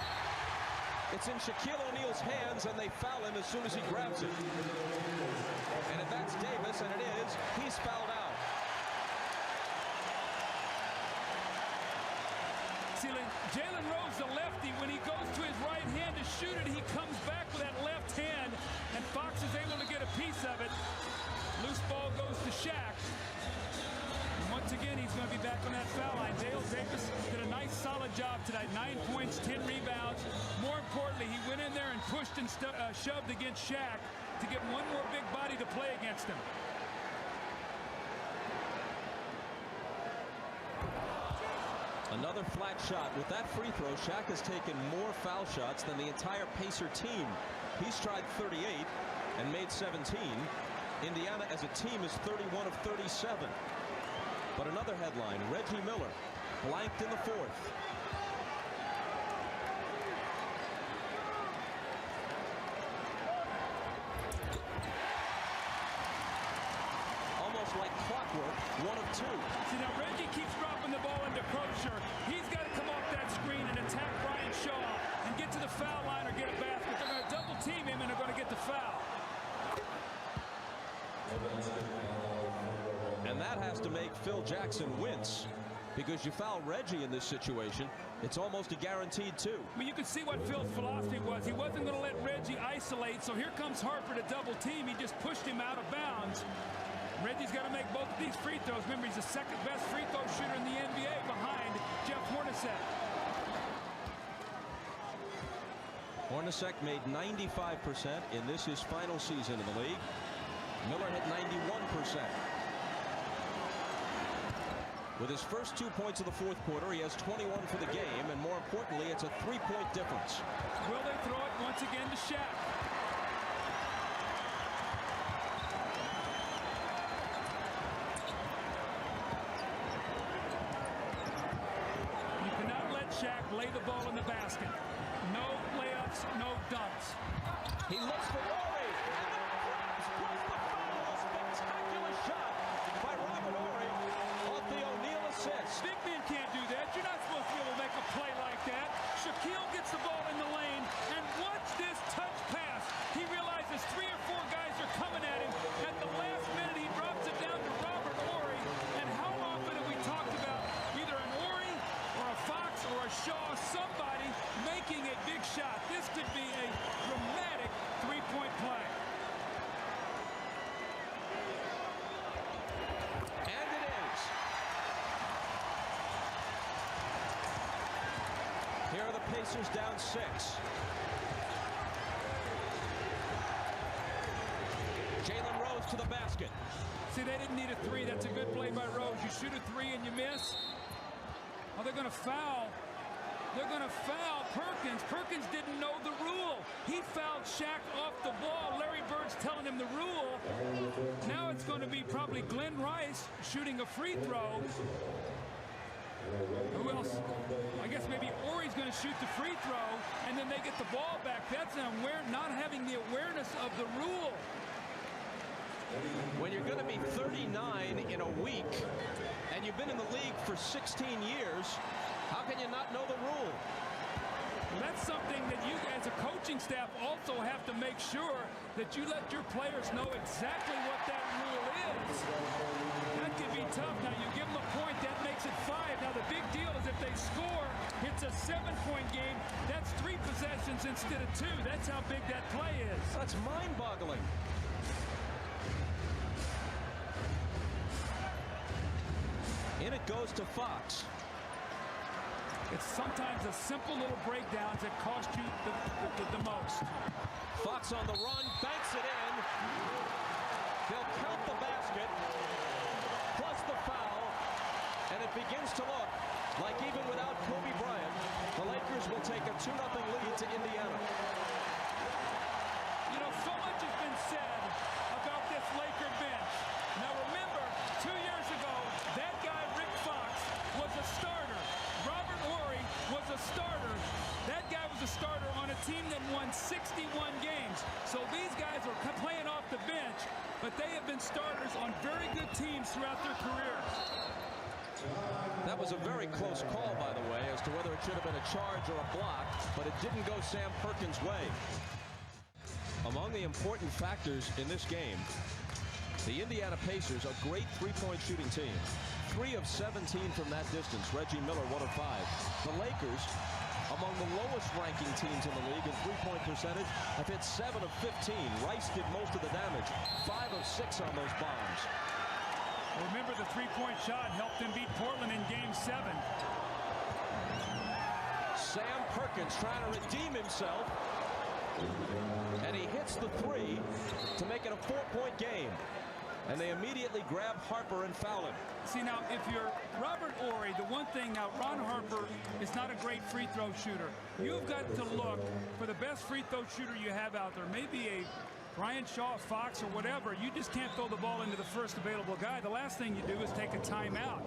It's in Shaquille O'Neal's hands, and they foul him as soon as he grabs it. And if that's Davis, and it is, he's fouled out. See, Jalen Rose, the lefty, when he goes to his right hand to shoot it, he comes back with that left hand, and Fox is able to get a piece of it. Loose ball goes to Shaq. Once again, he's going to be back on that foul line. Dale Davis did a nice, solid job tonight. 9 points, 10 rebounds. More importantly, he went in there and pushed and shoved against Shaq to get one more big body to play against him. Another flat shot. With that free throw, Shaq has taken more foul shots than the entire Pacer team. He's tried 38 and made 17. Indiana as a team is 31 of 37. But another headline, Reggie Miller blanked in the 4th. Almost like clockwork, 1 of 2. See, now Reggie keeps dropping the ball into Crozier. He's got to come off that screen and attack Brian Shaw and get to the foul line or get a basket. They're going to double team him and they're going to get the foul. And that has to make Phil Jackson wince, because you foul Reggie in this situation, it's almost a guaranteed 2. I mean, you could see what Phil's philosophy was. He wasn't going to let Reggie isolate, so here comes Harper to double team. He just pushed him out of bounds. Reggie's got to make both of these free throws. Remember, he's the 2nd best free throw shooter in the NBA behind Jeff Hornacek. Hornacek made 95% in this his final season in the league. Miller hit 91%. With his first 2 points of the 4th quarter, he has 21 for the game, and more importantly, it's a 3-point difference. Will they throw it once again to Shaq? You cannot let Shaq lay the ball in the basket. No layups, no dunks. He looks for Ori, and the Cavs puts the foul. Spectacular shot by Robert Ori off the O'Neal assist. Big men can't do that. You're not supposed to be able to make a play like that. Shaquille gets the ball in the lane, and watch this touch pass. He realizes 3 or 4 guys are coming at him. At the last minute, he drops it down to Robert Ori. And how often have we talked about either an Ori or a Fox or a Shaw, somebody making a big shot? This could be a dramatic 3-point play. And it is. Here are the Pacers down 6. Jalen Rose to the basket. See, they didn't need a 3. That's a good play by Rose. You shoot a 3 and you miss. Oh, they're going to foul. They're going to foul Perkins. Perkins didn't know the rule. He fouled Shaq off the ball. Larry Bird's telling him the rule. Now it's going to be probably Glenn Rice shooting a free throw. Who else? I guess maybe Ori's going to shoot the free throw, and then they get the ball back. That's not having the awareness of the rule. When you're going to be 39 in a week, and you've been in the league for 16 years, how can you not know the rule? Well, that's something that you as a coaching staff also have to make sure that you let your players know exactly what that rule is. That can be tough. Now, you give them a point, that makes it 5. Now, the big deal is if they score, it's a 7-point game. That's 3 possessions instead of 2. That's how big that play is. That's mind-boggling. In it goes to Fox. It's sometimes the simple little breakdowns that cost you the most. Fox on the run, banks it in. They'll count the basket, plus the foul, and it begins to look like even without Kobe Bryant, the Lakers will take a 2-0 lead to Indiana. You know, so much has been said about this Laker bench. Now remember, 2 years ago, that guy, Rick Fox, was a starter. Robert Horry was a starter. That guy was a starter on a team that won 61 games. So these guys are playing off the bench, but they have been starters on very good teams throughout their careers. That was a very close call, by the way, as to whether it should have been a charge or a block, but it didn't go Sam Perkins' way. Among the important factors in this game, the Indiana Pacers, a great three-point shooting team. 3 of 17 from that distance. Reggie Miller, 1 of 5. The Lakers, among the lowest ranking teams in the league in three-point percentage, have hit 7 of 15. Rice did most of the damage. 5 of 6 on those bombs. Remember, the three-point shot helped them beat Portland in Game 7. Sam Perkins trying to redeem himself. And he hits the 3 to make it a 4-point game. And they immediately grab Harper and foul him. See, now, if you're Robert Horry, the one thing now, Ron Harper is not a great free throw shooter. You've got to look for the best free throw shooter you have out there. Maybe a Brian Shaw, Fox, or whatever. You just can't throw the ball into the first available guy. The last thing you do is take a timeout.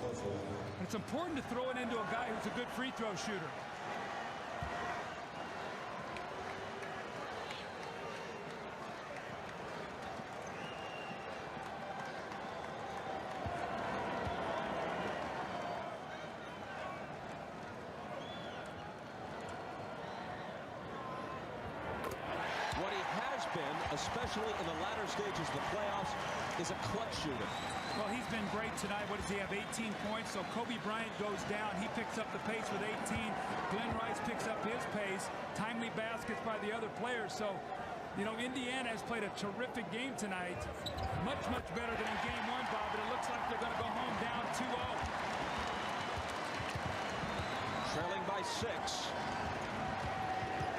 It's important to throw it into a guy who's a good free throw shooter. Especially in the latter stages of the playoffs, is a clutch shooter. Well, he's been great tonight. What does he have? 18 points. So Kobe Bryant goes down. He picks up the pace with 18. Glenn Rice picks up his pace. Timely baskets by the other players. So, you know, Indiana has played a terrific game tonight. Much, much better than in Game 1, Bob. But it looks like they're going to go home down 2-0. Trailing by 6.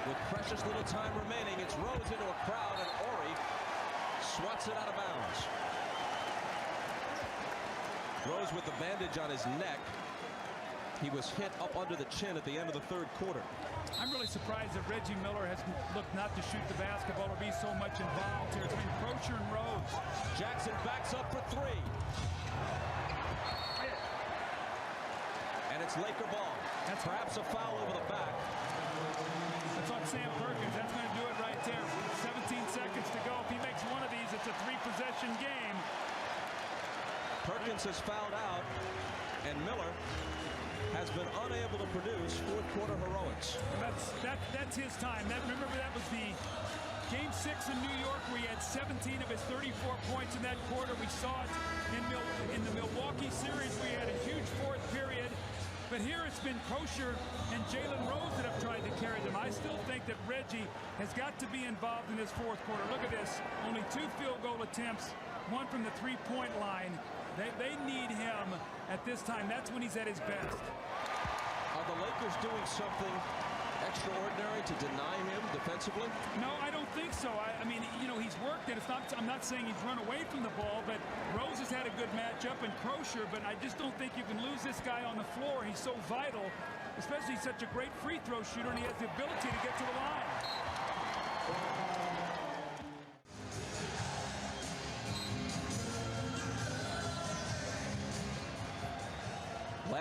With precious little time remaining, it's Rose into a crowd, and Horry swats it out of bounds. Rose with the bandage on his neck. He was hit up under the chin at the end of the 3rd quarter. I'm really surprised that Reggie Miller has looked not to shoot the basketball or be so much involved here. It's been Crocher and Rose. Jackson backs up for 3. And it's Laker ball. That's perhaps a foul over the back. That's on Sam Perkins. That's going to do it right there. 17 seconds to go. If he makes one of these, it's a 3-possession game. Perkins has fouled out, and Miller has been unable to produce 4th-quarter heroics. That's his time. Remember, that was the Game 6 in New York where he had 17 of his 34 points in that quarter. We saw it in the Milwaukee series where he had a huge 4th period. But here it's been Crocher and Jalen Rose that have tried to carry them. I still think that Reggie has got to be involved in this 4th quarter. Look at this. Only 2 field goal attempts, 1 from the 3-point line. They need him at this time. That's when he's at his best. Are the Lakers doing something extraordinary to deny him defensively? No, I don't think so. I mean, you know, he's worked it. I'm not saying he's run away from the ball, but Rose has had a good matchup, and Crocher, but I just don't think you can lose this guy on the floor. He's so vital, especially such a great free throw shooter, and he has the ability to get to the line.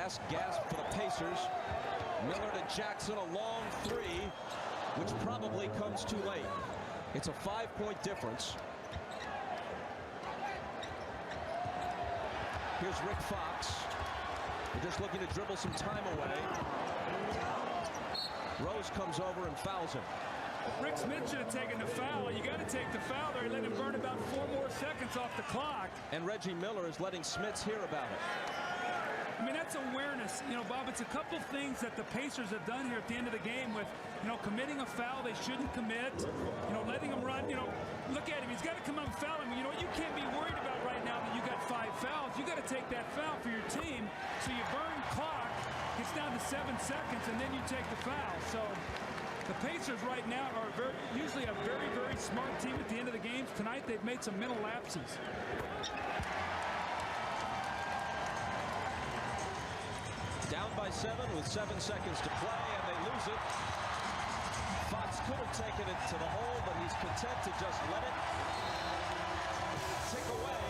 Last gasp for the Pacers. Miller to Jackson, a long three, which probably comes too late. It's a 5-point difference. Here's Rick Fox. They're just looking to dribble some time away. Rose comes over and fouls him. Rick Smith should have taken the foul. You got to take the foul there. He let him burn about 4 more seconds off the clock. And Reggie Miller is letting Smits hear about it. I mean, that's awareness. You know, Bob, it's a couple things that the Pacers have done here at the end of the game with, you know, committing a foul they shouldn't commit, you know, letting him run. You know, look at him. He's got to come out and foul him. You know, you can't be worried about right now that you got 5 fouls. You got to take that foul for your team. So you burn clock, gets down to 7 seconds, and then you take the foul. So the Pacers right now are usually a very, very smart team at the end of the games. Tonight they've made some mental lapses. Down by 7 with 7 seconds to play, and they lose it. Fox could have taken it to the hole, but he's content to just let it tick away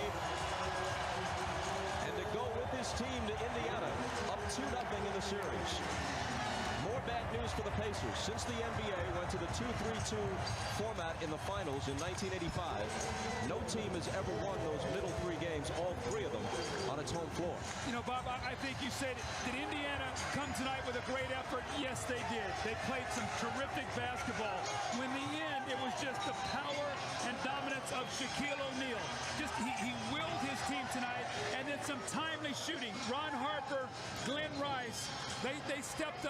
and to go with his team to Indiana, up 2-0 in the series. More bad news for the Pacers. Since the NBA went to the 2-3-2 format in the finals in 1985, no team has ever won those middle 3 games, all 3 of them, on its home floor. You know, Bob, I think you said, did Indiana come tonight with a great effort? Yes, they did. They played some terrific basketball. When in the end, it was just the power and dominance of Shaquille O'Neal. Just he willed his team tonight, and then some timely shooting. Ron Harper, Glenn Rice, they stepped up.